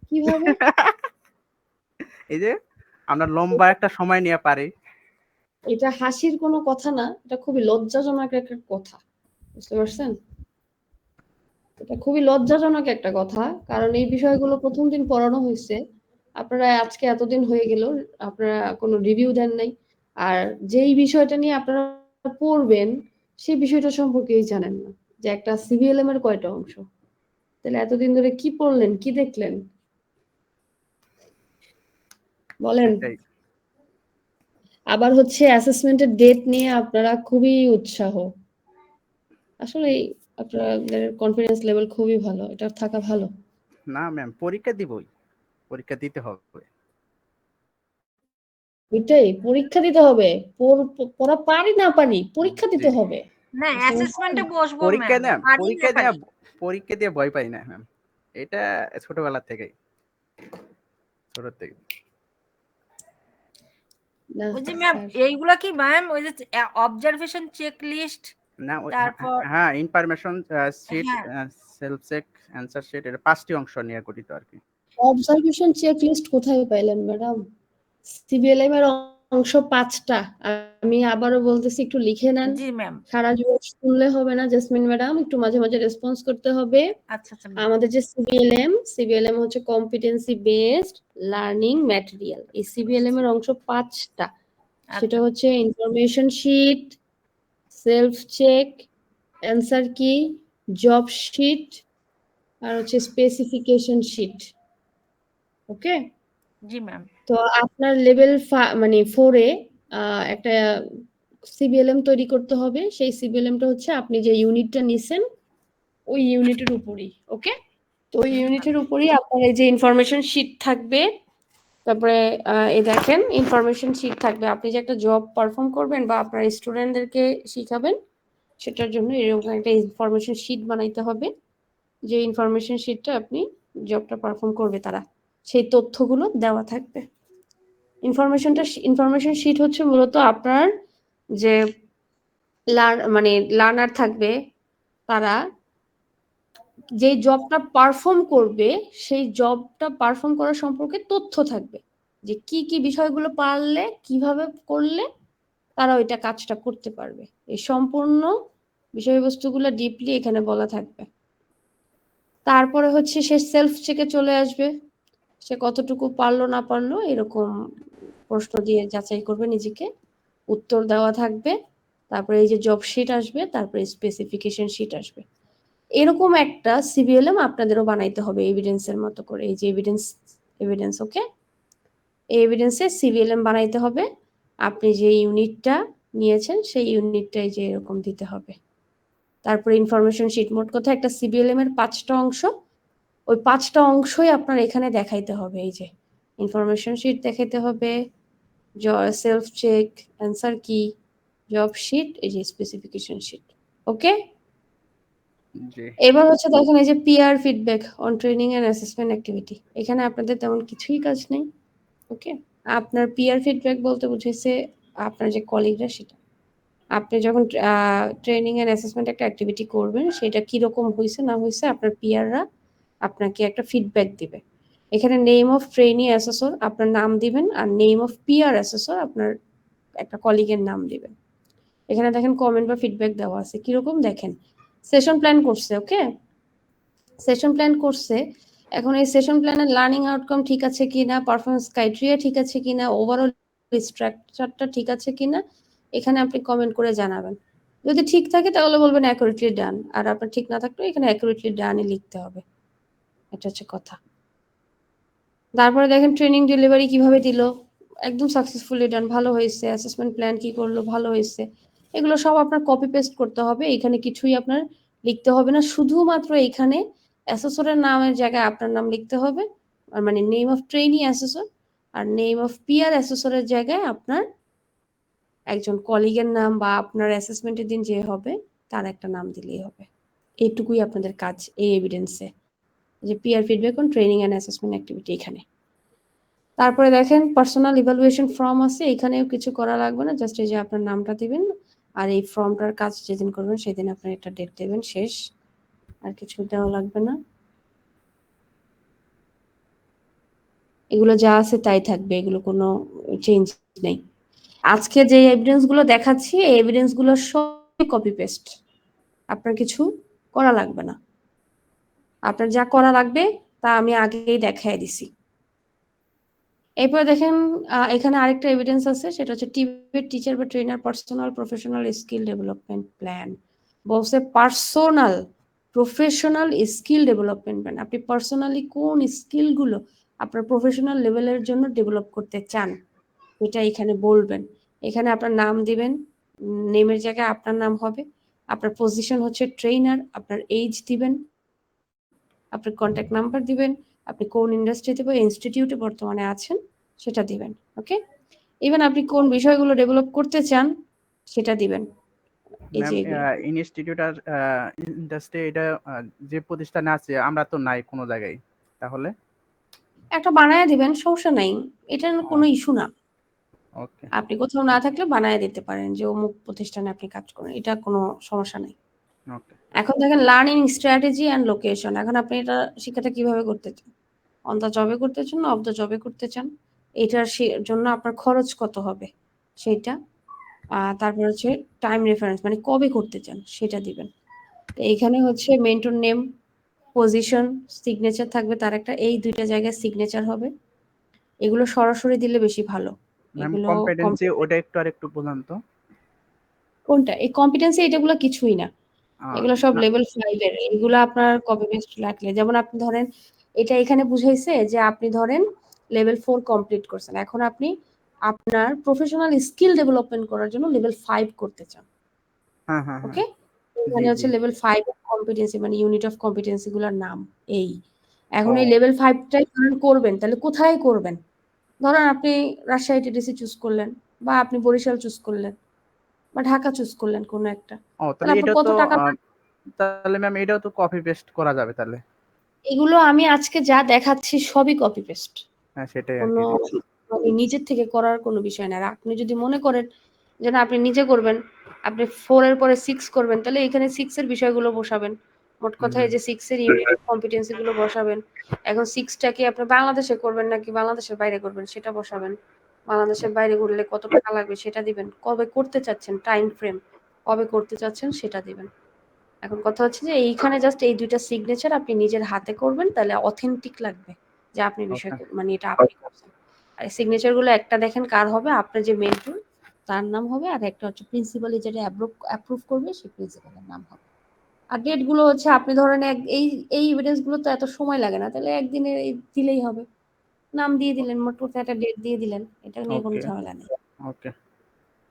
কিভাবে? এই যে আমরা লম্বা একটা সময় নিয়ে পারি। এটা হাসির কোনো কথা না, এটা খুবই লজ্জাজনক একটা কথা। বুঝতে পারছেন? এটা খুবই লজ্জাজনক একটা কথা, কারণ এই বিষয়গুলো প্রথম দিন পড়ানো হয়েছে। আপনারা আজকে এতদিন হয়ে গেল, আপনারা কোনো রিভিউ দেন নাই। আর যেই বিষয়টা নিয়ে আপনারা পড়বেন সেই বিষয়টা সম্পর্কেই জানেন না, যে একটা সিবিএলএম এর কয়টা অংশ। তাহলে এতদিন ধরে কি পড়লেন, কি দেখলেন বলেন? সেটাই। আবার হচ্ছে অ্যাসেসমেন্টের ডেট নিয়ে আপনারা খুবই উৎসাহ। আসলে আপনাদের কনফিডেন্স লেভেল খুবই ভালো, এটা থাকা ভালো। না ম্যাম পরীক্ষা দিবই, পরীক্ষা দিতে হবে। এটাই, পরীক্ষা দিতে হবে। পড়া পারি না পারি, পরীক্ষা দিতে জি। হবে। না, অ্যাসেসমেন্টে বসবো পরীক্ষা ম্যাম, না, পারি না পারি। পরীক্ষা দিয়ে ভয় পাই না ম্যাম। এটা ছোটবেলা থেকেই, ছোট থেকে। না ওই যে ম্যাম স্যার, এইগুলা কি ম্যাম ওই যে অবজারভেশন চেক লিস্ট, না তারপর হ্যাঁ ইনফরমেশন শিট, হ্যাঁ সেলফ চেক, অ্যানসার শিট, এটা 5টি অংশ নিয়ে গঠিত আর কি। অবজারভেশন চেক লিস্ট কোথায় পাইলেন ম্যাডাম? সিবিএলএম এর অংশ 5টা। আমি আবারও বলতেছি, একটু লিখে নেন। জি ম্যাম। সারা জীবন শুনলে হবে না জেসমিন ম্যাডাম, একটু মাঝে মাঝে রেসপন্স করতে হবে। আচ্ছা আচ্ছা আমাদের যে সিবিএলএম হচ্ছে কম্পিটেন্সি বেসড লার্নিং ম্যাটেরিয়াল। এই সিবিএলএম এর অংশ 5টা। সেটা হচ্ছে information sheet, self check, answer key, job sheet, আর হচ্ছে স্পেসিফিকেশন শিট। ওকে, জি ম্যাম। তো আপনার লেভেল মানে 4-এ একটা সিবিএলএম তৈরি করতে হবে। সেই সিবিএলএমটা হচ্ছে আপনি যে ইউনিটটা নিছেন ওই ইউনিটের উপরই। ওকে, তো ওই ইউনিটের উপরই আপনার এই যে ইনফরমেশন শিট থাকবে। তারপরে এই দেখেন ইনফরমেশন শিট থাকবে। আপনি যে একটা জব পারফর্ম করবেন বা আপনার স্টুডেন্টদেরকে শিখাবেন, সেটার জন্য এরকম একটা ইনফরমেশন শিট বানাইতে হবে। যে ইনফরমেশন শিটটা আপনি জবটা পারফর্ম করবে তারা, সেই তথ্যগুলো দেওয়া থাকবে। ইনফরমেশন শিট হচ্ছে মূলত আপনার যে মানে লার্নার থাকবে, তারা যে জবটা পারফর্ম করবে সেই জবটা পারফর্ম করা সম্পর্কে তথ্য থাকবে, যে কি কি বিষয়গুলো পারলে কিভাবে করলে তারা ওইটা কাজটা করতে পারবে। এই সম্পূর্ণ বিষয়বস্তুগুলো ডিপলি এখানে বলা থাকবে। তারপরে হচ্ছে সে সেলফ চেকে চলে আসবে, সে কতটুকু পারলো না পারলো এরকম প্রশ্ন দিয়ে যাচাই করবে নিজেকে, উত্তর দেওয়া থাকবে। তারপরে এই যে জব শিট আসবে, তারপরে স্পেসিফিকেশন শিট আসবে। এরকম একটা সিবিএলএম আপনাদেরও বানাইতে হবে এভিডেন্সের মতো করে। এই যে এভিডেন্স ওকে, এই এভিডেন্সে সিবিএলএম বানাইতে হবে। আপনি যে ইউনিটটা নিয়েছেন সেই ইউনিটটাই যে এরকম দিতে হবে। তারপরে ইনফরমেশন শিট। মোট কথা একটা সিবিএলএম এর 5টা অংশ, ওই 5টা অংশই আপনার এখানে দেখাইতে হবে। এই যে ইনফরমেশন শিট দেখাইতে হবে, self check, answer key, job sheet, এই যে স্পেসিফিকেশন শিট। ওকে, জি এবার হচ্ছে দেখেন এই যে peer feedback on training and assessment activity. এখানে আপনাদের তেমন কিছুই কাজ নেই। ওকে, আপনার পিআর ফিডব্যাক বলতে বুঝেছে আপনার যে কলিগরা, সেটা আপনি যখন ট্রেনিং এন্ড অ্যাসেসমেন্ট একটা অ্যাক্টিভিটি করবেন, সেটা কিরকম হয়েছে না হয়েছে আপনার পিআররা আপনাকে একটা ফিডব্যাক দিবে। এখানে নেম অফ ট্রেনি অ্যাসেসর আপনার নাম দিবেন, আর নেম অফ পিআর অ্যাসেসর আপনার একটা কলিগের নাম দিবেন। এখানে দেখেন কমেন্ট বা ফিডব্যাক দেওয়া আছে কিরকম দেখেন। সেশন প্ল্যান করছে, ওকে, সেশন প্ল্যান করছে। এখন এই সেশন প্ল্যানের লার্নিং আউটকাম ঠিক আছে কিনা, পারফরমেন্স ক্রাইটেরিয়া ঠিক আছে কিনা, ওভারঅল স্ট্রাকচারটা ঠিক আছে কিনা, এখানে আপনি কমেন্ট করে জানাবেন। যদি ঠিক থাকে তাহলে বলবেন অ্যাকুরেটলি ডান, আর আপনার ঠিক না থাকলে এখানে অ্যাকুরেটলি ডানই লিখতে হবে। এটা হচ্ছে কথা। তারপরে দেখেন ট্রেনিং ডেলিভারি কিভাবে দিল, একদম সাকসেসফুলি ডান, ভালো হয়েছে। অ্যাসেসমেন্ট প্ল্যান কি করলো, ভালো হয়েছে। এগুলো সব আপনার কপি পেস্ট করতে হবে, এখানে কিছুই আপনার লিখতে হবে না। শুধুমাত্র এখানে অ্যাসেসরের নামের জায়গায় আপনার নাম লিখতে হবে, আর মানে নেম অফ ট্রেনি অ্যাসেসর, আর নেম অফ পিআর অ্যাসেসরের জায়গায় আপনার একজন কলিগের নাম বা আপনার অ্যাসেসমেন্টের দিন যে হবে তার একটা নাম দিলেই হবে। এইটুকুই আপনাদের কাজ এই এভিডেন্সে, যে peer feedback on training and assessment activity এখানে। তারপরে দেখেন পার্সোনাল ইভালুয়েশন ফর্ম আছে, এখানেও কিছু করা লাগবে না, জাস্ট এই যে আপনার নামটা দিবেন, আর এই ফর্মটার কাজ যেদিন করবেন সেদিন আপনার একটা ডেট দেবেন, শেষ। আর কিছু দেওয়া লাগবে না, এগুলো যা আছে তাই থাকবে, এগুলো কোনো চেঞ্জ নেই। আজকে যে এভিডেন্স গুলো দেখাচ্ছি এই এভিডেন্স গুলো সব কপি পেস্ট, আপনার কিছু করা লাগবে না। আপনার যা করা লাগবে তা আমি আগেই দেখাই দিছি। এরপর দেখেন এখানে আরেকটা এভিডেন্স আছে, সেটা হচ্ছে টিচার বা trainer personal professional skill development plan. বলছে personal professional skill development plan. আপনি পার্সোনালি কোন স্কিলগুলো আপনার প্রফেশনাল লেভেলের জন্য ডেভেলপ করতে চান এটা এখানে বলবেন। এখানে আপনার নাম দিবেন, নেমের জায়গায় আপনার নাম হবে, আপনার পজিশন হচ্ছে ট্রেনার, আপনার এজ দিবেন, আপনার কন্ট্যাক্ট নাম্বার দিবেন, আপনি কোন ইন্ডাস্ট্রিতে বা ইনস্টিটিউটে বর্তমানে আছেন সেটা দিবেন। ওকে, ইভেন আপনি কোন বিষয়গুলো ডেভেলপ করতে চান সেটা দিবেন। এই ম্যাম, যে এগুলো ইনস্টিটিউট আর ইন্ডাস্ট্রি এটা যে প্রতিষ্ঠানে আছে আমরা তো নাই কোনো জায়গায়, তাহলে একটা বানায় দিবেন, সমস্যা নাই, এটা কোনো ইস্যু না। ওকে আপনি কোথাও না থাকলে বানায় দিতে পারেন যে অমুক প্রতিষ্ঠানে আপনি কাজ করেন, এটা কোনো সমস্যা নাই। ওকে এখন দেখেন লার্নিং স্ট্র্যাটেজি অ্যান্ড লোকেশন। এখন আপনি এটা শিক্ষাটা কিভাবে করতে চান, অন দ্য জবে করতে চান না অফ দ্য জবে করতে চান, এটার জন্য আপনার খরচ কত হবে সেটা, তারপর হচ্ছে টাইম রেফারেন্স মানে কবে করতে চান সেটা দিবেন। এইখানে হচ্ছে মেন্টর নেম, পজিশন, সিগনেচার থাকবে তার একটা, এই দুইটা জায়গায় সিগনেচার হবে। এগুলো সরাসরি দিলে বেশি ভালো। ম্যাম এগুলো কম্পিটেন্সি ওটা একটু বলুন তো। কোনটা? এই কম্পিটেন্সি এটাগুলো কিছুই না। এগুলো সব না, লেভেল 5 এর। এগুলো আপনার কপি পেস্ট লাগলে, যেমন আপনি ধরেন এটা এখানে বুঝাইছে যে আপনি ধরেন লেভেল 4 কমপ্লিট করছেন। এখন আপনি আপনার প্রফেশনাল স্কিল ডেভেলপমেন্ট করার জন্য লেভেল 5 করতে চান। হ্যাঁ হ্যাঁ হ্যাঁ, ওকে? জি এখানে হচ্ছে জি, লেভেল 5 কম্পিটেন্সি মানে ইউনিট অফ কম্পিটেন্সি গুলোর নাম এই। এখন এই ও লেভেল 5 টাই ধরেন করবেন, তাহলে কোথায় করবেন? ধরেন আপনি রাজশাহী টিটিসি চুজ করলেন, বা আপনি বরিশাল চুজ করলেন, বা ঢাকা চুজ করলেন কোনো একটা। তাহলে তাহলে আপনি এটা কত তো টাকা তাহলে ম্যাম এটাও তো কপি পেস্ট করা যাবে তাহলে। এগুলো আমি আজকে যা দেখাচ্ছি সবই কপি পেস্ট। হ্যাঁ সেটাই আর কোনো কি। মানে নিজের থেকে করার কোনো বিষয় না। আর আপনি যদি মনে করেন যে না আপনি নিজে করবেন, আপনি 4 এর পরে 6 করবেন, তাহলে এখানে 6 এর বিষয়গুলো বসাবেন। মোট কথা এই যে 6 এর ইউনিট অফ কম্পিটেন্সি গুলো বসাবেন। এখন 6 টা কি আপনি বাংলাদেশে করবেন নাকি বাংলাদেশের বাইরে করবেন সেটা বসাবেন। বাংলাদেশের বাইরে করলে কত টাকা লাগবে সেটা দিবেন। কবে করতে চাচ্ছেন টাইম ফ্রেম, কবে করতে চাচ্ছেন সেটা দিবেন। এখন কথা হচ্ছে যে এইখানে জাস্ট এই দুইটা সিগনেচার আপনি নিজের হাতে করবেন, তাহলে অথেন্টিক লাগবে যে আপনি বিষয় ওকে মানে এটা আপনি করছেন। আর সিগনেচার গুলো একটা দেখেন কার হবে, আপনার যে মেন্টর তার নাম হবে, আর একটা হচ্ছে প্রিন্সিপালি যেটা অ্যাপ্রুভ করবে সেই প্রিন্সিপালের নাম হবে। আর ডেট গুলো হচ্ছে আপনি ধরেন এই এভিডেন্স গুলো তো এত সময় লাগে না, তাহলে একদিনে দিলেই হবে। নাম দিয়ে দিলেন, মোট কথা একটা ডেট দিয়ে দিলেন, এটা নিয়ে কোনো ওকে ঝামেলা নেই। ওকে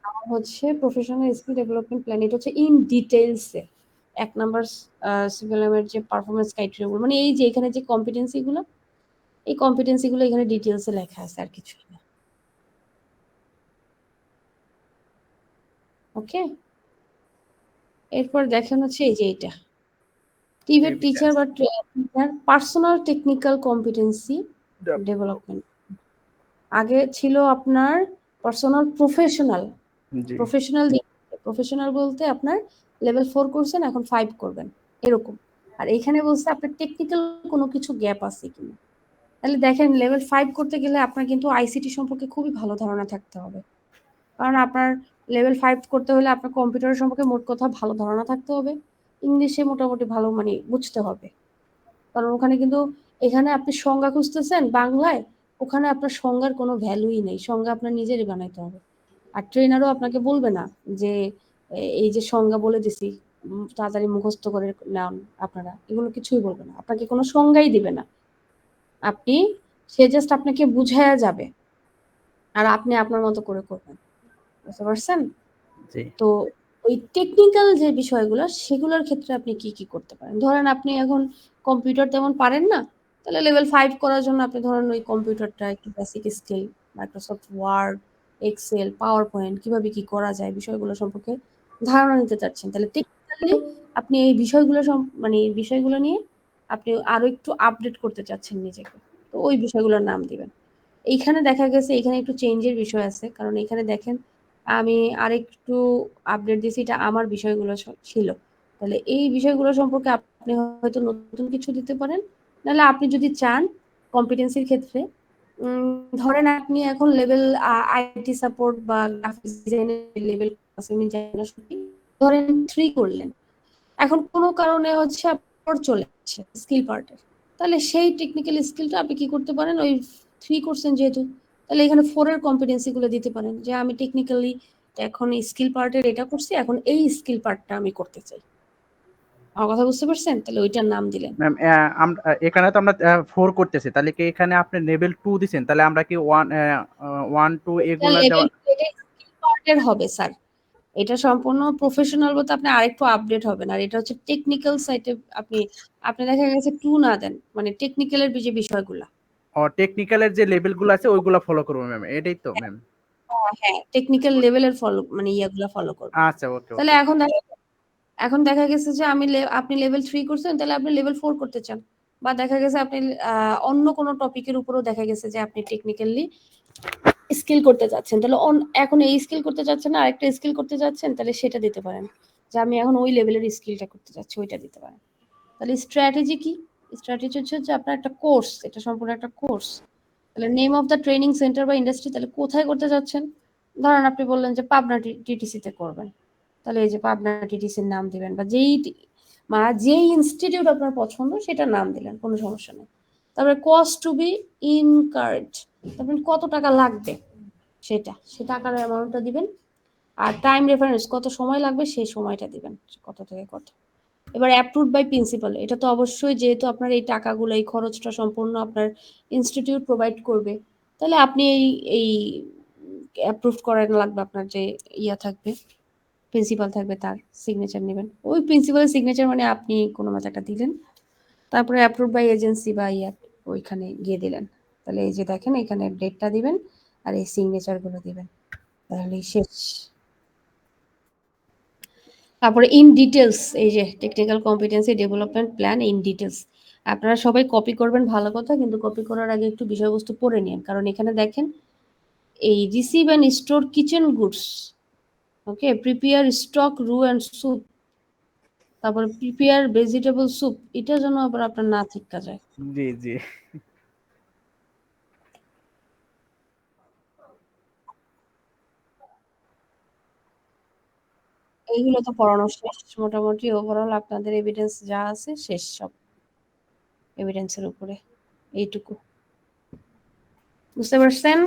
আমার হচ্ছে প্রফেশনাল স্কিল ডেভেলপমেন্ট প্ল্যান, এটা হচ্ছে ইন ডিটেইলসে 1 নাম্বার সিভিলেমের যে পারফরম্যান্স ক্রাইটেরিয়া গুলো মানে এই যে এখানে যে কম্পিটেন্সি গুলো, এই কম্পিটেন্সি গুলো এখানে ডিটেইলসে লেখা আছে, আর কিছুই না। ওকে, এরপর দেখেন হচ্ছে এই যে এটা টিভেট টিচার এভিডেন্স বা trainer personal technical competency development. আগে ছিল আপনার পার্সোনাল প্রফেশনাল, জি প্রফেশনাল প্রফেশনাল বলতে আপনার লেভেল 4 করছেন এখন 5 করবেন এরকম। আর এখানে বলছে আপনার টেকনিক্যাল কোনো কিছু গ্যাপ আছে কিনা। তাহলে দেখেন লেভেল 5 করতে গেলে আপনার কিন্তু আইসিটি সম্পর্কে খুবই ভালো ধারণা থাকতে হবে। কারণ আপনার লেভেল 5 করতে হলে আপনার কম্পিউটার সম্পর্কে মোট কথা ভালো ধারণা থাকতে হবে। ইংলিশে মোটামুটি ভালো মানে বুঝতে হবে। কারণ ওখানে কিন্তু এখানে আপনি সংজ্ঞা খুঁজতেছেন বাংলায়, ওখানে আপনার সংজ্ঞার কোনো ভ্যালুই নেই। সংজ্ঞা আপনার নিজেরই বানাইতে হবে। আর ট্রেনারও আপনাকে বলবে না যে এই যে সংজ্ঞা বলে দিছি তাড়াতাড়ি মুখস্থ করে নেন আপনারা, এগুলো কিছুই বলবে না, আপনাকে কোনো সংজ্ঞাই দিবে না। আপনি সে জাস্ট আপনাকে বুঝায়া যাবে, আর আপনি আপনার মতো করে করবেন। বুঝতে পারছেন? জি তো ওই টেকনিক্যাল যে বিষয়গুলো সেগুলোর ক্ষেত্রে আপনি কি কি করতে পারেন, ধরেন আপনি এখন কম্পিউটার তেমন পারেন না, তাহলে লেভেল 5 করার জন্য আপনি ধরেন ওই কম্পিউটারটা একটু basic skill, Microsoft Word, Excel, PowerPoint কিভাবে কি করা যায় বিষয়গুলো সম্পর্কে ধারণা নিতে চাচ্ছেন, তাহলে টেকনিক্যালি আপনি এই বিষয়গুলো মানে এই বিষয়গুলো নিয়ে আপনি আরো একটু আপডেট করতে চাচ্ছেন নিজেকে, তো ওই বিষয়গুলোর নাম দিবেন। এইখানে দেখা গেছে এখানে একটু চেঞ্জের বিষয় আছে, কারণ এখানে দেখেন আমি আরেকটু আপডেট দিয়েছি, এটা আমার বিষয়গুলো ছিল। তাহলে এই বিষয়গুলো সম্পর্কে আপনি হয়তো নতুন কিছু দিতে পারেন। নাহলে আপনি যদি চান কম্পিটেন্সির ক্ষেত্রে ধরেন আপনি এখন লেভেল আইটি সাপোর্ট বা গ্রাফিক্স ডিজাইনের লেভেল ধরেন 3 করলেন। এখন কোনো কারণে হচ্ছে আপনার চলে আসছে স্কিল পার্টের, তাহলে সেই টেকনিক্যাল স্কিলটা আপনি কি করতে পারেন, ওই 3 করছেন যেহেতু, তাহলে এখানে 4 এর কম্পিটেন্সি গুলো দিতে পারেন যে আমি টেকনিক্যালি এখন স্কিল পার্টের এটা করছি, এখন এই স্কিল পার্টটা আমি করতে চাই। আমার কথা বুঝতে পারছেন? তাহলে ওইটার নাম দিলেন। ম্যাম, আমরা এখানে তো আমরা 4 করতেছি, তাহলে কি এখানে আপনি লেভেল 2 দিছেন, তাহলে আমরা কি 1 2 এটা এগুলা লেভেল দেওয়া? এটা স্কিল পার্টের হবে স্যার। এটা সম্পূর্ণ প্রফেশনাল বলতে আপনি আরেকটু আপডেট হবেন, আর এটা হচ্ছে টেকনিক্যাল সাইটে আপনি আপনি দেখা গেছে 2 না দেন, মানে টেকনিক্যালের যে বিষয়গুলা। টেকনিক্যালের যে লেভেলগুলো আছে ওইগুলা ফলো করবো ম্যাম, এটাই তো ম্যাম? হ্যাঁ, টেকনিক্যাল লেভেলের ফলো মানে ইয়াগুলা ফলো করবেন। আচ্ছা, ওকে তাহলে ওকে। এখন দেখা গেছে যে আপনি লেভেল 3 করছেন, তাহলে আপনি লেভেল 4 করতে চান। বা দেখা গেছে আপনি অন্য কোনো টপিকের উপরেও দেখা গেছে যে আপনি টেকনিক্যালি স্কিল করতে চাচ্ছেন। তাহলে এখন এই স্কিল করতে চাচ্ছেন না আরেকটা স্কিল করতে চাচ্ছেন, তাহলে সেটা দিতে পারেন। যে আমি এখন ওই লেভেলের স্কিলটা করতে চাচ্ছি, ওইটা দিতে পারেন। তাহলে স্ট্র্যাটেজি কি? স্ট্র্যাটেজি হচ্ছে যে আপনার একটা কোর্স, এটা সম্পূর্ণ একটা কোর্স। তাহলে name of the training centre বা ইন্ডাস্ট্রি, তাহলে কোথায় করতে যাচ্ছেন? ধরেন আপনি বললেন যে পাবনা টিটিসিতে করবেন, তাহলে এই যে পাবনা টিটিসির নাম দিবেন, বা যেই ইনস্টিটিউট আপনার পছন্দ সেটার নাম দিলেন, কোনো সমস্যা নেই। তারপরে কস্ট টু বি ইনকার্ড, তারপরে কত টাকা লাগবে সেটা, সে টাকার অ্যামাউন্টটা দিবেন। আর টাইম রেফারেন্স, কত সময় লাগবে সেই সময়টা দিবেন, কত থেকে কত। এবার অ্যাপ্রুভড বাই প্রিন্সিপাল, এটা তো অবশ্যই, যেহেতু আপনার এই টাকাগুলো, এই খরচটা সম্পূর্ণ আপনার ইনস্টিটিউট প্রোভাইড করবে, তাহলে আপনি এই অ্যাপ্রুভ করানো লাগবে, আপনার যে থাকবে, প্রিন্সিপাল থাকবে, তার সিগনেচার নেবেন। ওই প্রিন্সিপালের সিগনেচার মানে আপনি কোনো মতো একটা দিলেন, তারপরে অ্যাপ্রুভ বাই এজেন্সি বা ওইখানে গিয়ে দিলেন। তাহলে এই যে দেখেন এখানে ডেটটা দিবেন আর এই সিগনেচার গুলো দিবেন, তাহলেই শেষ। তারপরে ইন ডিটেলস, এই যে technical competency development plan in details, আপনারা সবাই কপি করবেন ভালো কথা, কিন্তু কপি করার আগে একটু বিষয়বস্তু পড়ে নিন, কারণ এখানে দেখেন এই receive and store kitchen goods, okay, prepare stock রু অ্যান্ড স্যুপ, তারপরে প্রিপেয়ার ভেজিটেবল স্যুপ, এটা যেন আবার আপনার না ঠিকা যায়। জি জি। এইগুলো তো পড়ানো শেষ মোটামুটি, ওভারঅল আপনাদের এভিডেন্স যা আছে শেষ, সব এভিডেন্সের উপরে এইটুকু, বুঝতে পারছেন?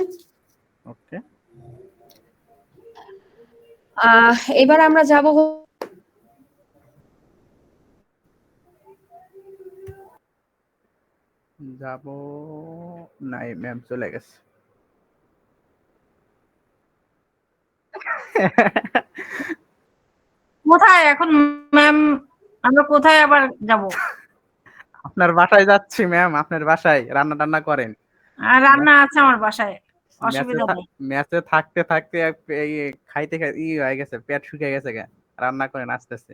ওকে, এবার আমরা যাব যাব। নাই, ম্যাম চলে গেছে। কোথায় এখন ম্যাম? আমরা কোথায় আবার যাব? আপনার বাসায় যাচ্ছি ম্যাম, আপনার বাসায় রান্না টান্না করেন। আর রান্না আছে আমার বাসায়, অসুবিধা নেই। ম্যাচে থাকতে থাকতে এই খাইতে খাইতে হয়ে গেছে, পেট শুকিয়ে গেছে গা। রান্না করেন আস্তে আস্তে।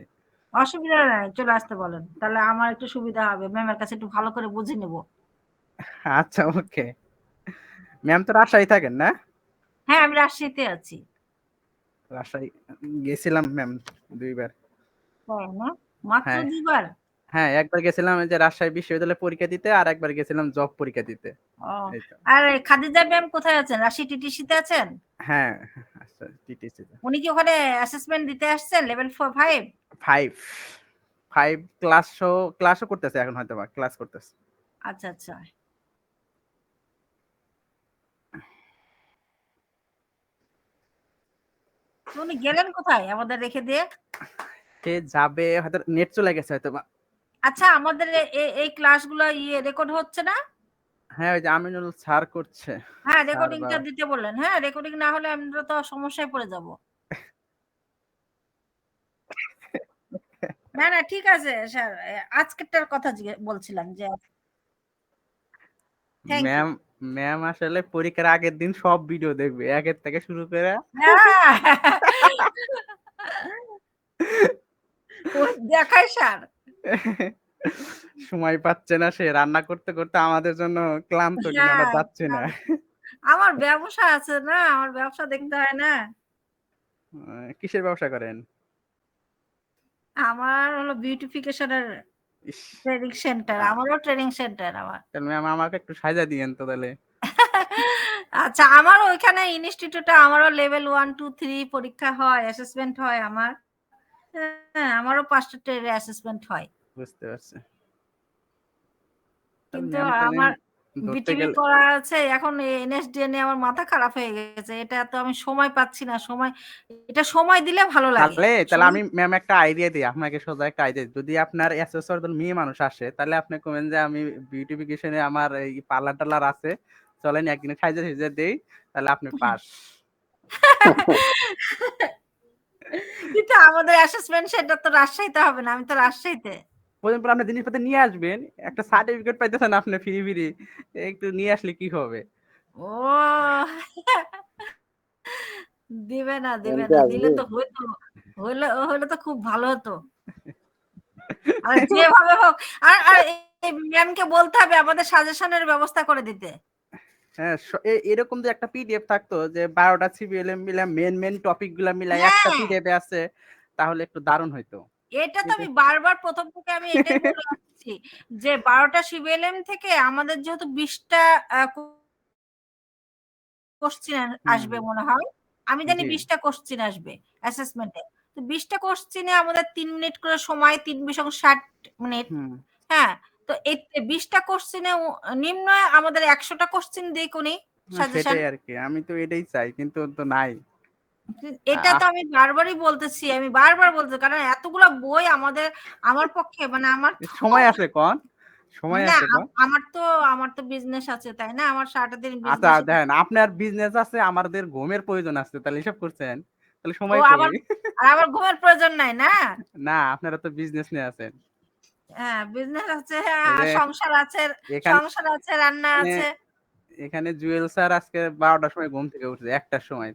অসুবিধা নাই, চলে আসতে বলেন, তাহলে আমার একটু সুবিধা হবে, ম্যামের কাছে একটু ভালো করে বুঝে নেব। আচ্ছা, ওকে। ম্যাম তো রাজশাহী থাকেন না? হ্যাঁ, আমি রাজশাহীতে আছি। রাজশাহী গেছিলাম ম্যাম 2 বার। তাই না? মাত্র হ্যাঁ 2 বার? হ্যাঁ, একবার গেছিলাম এই যে রাজশাহী বিশ্ববিদ্যালয়ে পরীক্ষা দিতে, আর একবার গেছিলাম জব পরীক্ষা দিতে। ও, এই তো। আর খাদিজা ম্যাম কোথায় আছেন? রাজশাহী টিটিসিতে আছেন? হ্যাঁ, আচ্ছা, টিটিসি উনি কি ওখানে অ্যাসেসমেন্ট দিতে আসছেন লেভেল 5? 5 ক্লাসও করতেছে এখন, হয়তো বা ক্লাস করতেছে। আচ্ছা আচ্ছা। তো উনি গেলেন কোথায় আমাদের রেখে দিয়ে? সে যাবে হয়তো, নেট চলে গেছে হয়তো বা। আচ্ছা, আমাদের এই ক্লাসগুলো রেকর্ড হচ্ছে না? হ্যাঁ, ওই যে আমিনুল স্যার করছে। হ্যাঁ, স্যার বা রেকর্ডিংটা দিতে বললেন। হ্যাঁ, রেকর্ডিং না হলে আমরা তো সমস্যায় পড়ে যাব। না না, ঠিক আছে স্যার, আজকেরটার কথা বলছিলাম যে থ্যাংক ইউ। ম্যাম ম্যাম আসলে পরীক্ষার আগের দিন সব ভিডিও দেখবে, একের থেকে শুরু করে। না, ও দেখায় স্যার। সময় পাচ্ছে না সে, রান্না করতে করতে আমাদের জন্য ক্লান্ত, কিন্তু আমরা হ্যাঁ, যাচ্ছি না। আমার ব্যবসা আছে না, আমার ব্যবসা দেখতে হয় না। কিসের ব্যবসা করেন? আমার হলো বিউটিফিকেশনের ইস, ট্রেনিং সেন্টার, আমারও ট্রেনিং সেন্টার আমার। তাহলে ম্যাম আমাকে একটু সাজা দিয়েন তো তাহলে। আচ্ছা, আমারও ওইখানে ইনস্টিটিউটে আমারও লেভেল 1 2 3 পরীক্ষা হয়, অ্যাসেসমেন্ট হয় আমার। হ্যাঁ, আমারও 5টা ট্রেডে অ্যাসেসমেন্ট হয়। বুঝতে পারছি। কিন্তু ম্যাম তাহলে আমার ধরতে বিটিভি গেলে করা আছে, এখন এনএসডিএ নিয়ে আমার মাথা খারাপ হয়ে গেছে। এটা তো আমি সময় পাচ্ছি না, এটা সময় দিলে ভালো লাগে। তাহলে সময় আমি ম্যাম একটা আইডিয়া দিই আপনাকে, সোজা একটা আইডিয়া। যদি আপনার অ্যাসেসর দল মেয়ে মানুষ আসে, তাহলে আপনি কমেন যে আমি বিউটিফিকেশনে আমার এই পার্লার টার্লার আছে, চলেন একদিনে সাইজে সাইজে দেই, তাহলে আপনি পাস। কিন্তু আমাদের অ্যাসেসমেন্ট সেন্টার তো রাজশাহীতে হবে না, আমি তো রাজশাহীতে। প্রয়োজন পড়লে আপনি জিনিসপত্র নিয়ে আসবেন, একটা সার্টিফিকেট পাইতেছেন আপনি ফ্রি ফ্রি, একটু নিয়ে আসলে কি হবে? ও, দিবে না, দিবে এমপি না, দিলে আসবে। তো হইতো, হইলে তো খুব ভালো হতো। আর যেভাবে হোক, আর আর এই ম্যামকে বলতে হবে আমাদের সাজেশনের ব্যবস্থা করে দিতে। হ্যাঁ, এরকম যে একটা পিডিএফ থাকতো যে 12টা সিবিএলএম মিলা মেন টপিক গুলা মিলাই একটা হ্যাঁ, পিডিএফ আছে, তাহলে একটু দারুণ হইতো। এটা তো কিন্তু আমি বারবার প্রথম থেকে আমি এটাই বলে আসছি যে 12টা সিবিএলএম থেকে আমাদের যেহেতু 20টা কোশ্চিন হুম, আসবে মনে হয়। আমি জানি জি 20টা কোশ্চিন আসবে অ্যাসেসমেন্টে। তো 20টা কোশ্চিনে আমাদের 3 মিনিট করে সময়, 3 বিশং 60 মিনিট। হুম হ্যাঁ? তো এই 20টা কোশ্চিনে নিম্ন আমাদের 100টা কোশ্চিন দিক উনি সাজেশন। সেটাই আর কি, আমি তো এটাই চাই কিন্তু তো নাই। এটা তো আ- আমি বারবারই বলতেছি, আমি বারবার বলতেছি, কারণ এতগুলা বই আমার পক্ষে মানে আমার তো সময় আছে কোন, সময় না আছে কোন। আমার তো বিজনেস আছে তাই না, আমার সারাটা দিন আচ্ছা বিজনেসে দেখেন, আপনার বিজনেস আছে, আমাদের ঘুমের প্রয়োজন আছে, তাহলে হিসাব করছেন, তাহলে ও সময় আবার কই? আবার ঘুমের প্রয়োজন নাই না। না, আপনারা তো বিজনেস নিয়ে আছেন। হ্যাঁ, বিজনেস আছে, এই হ্যাঁ, যে এখানে সংসার আছে, রান্না আছে। এখানে জুয়েল স্যার আজকে 12টার সময় ঘুম থেকে উঠছে, 1টার সময়।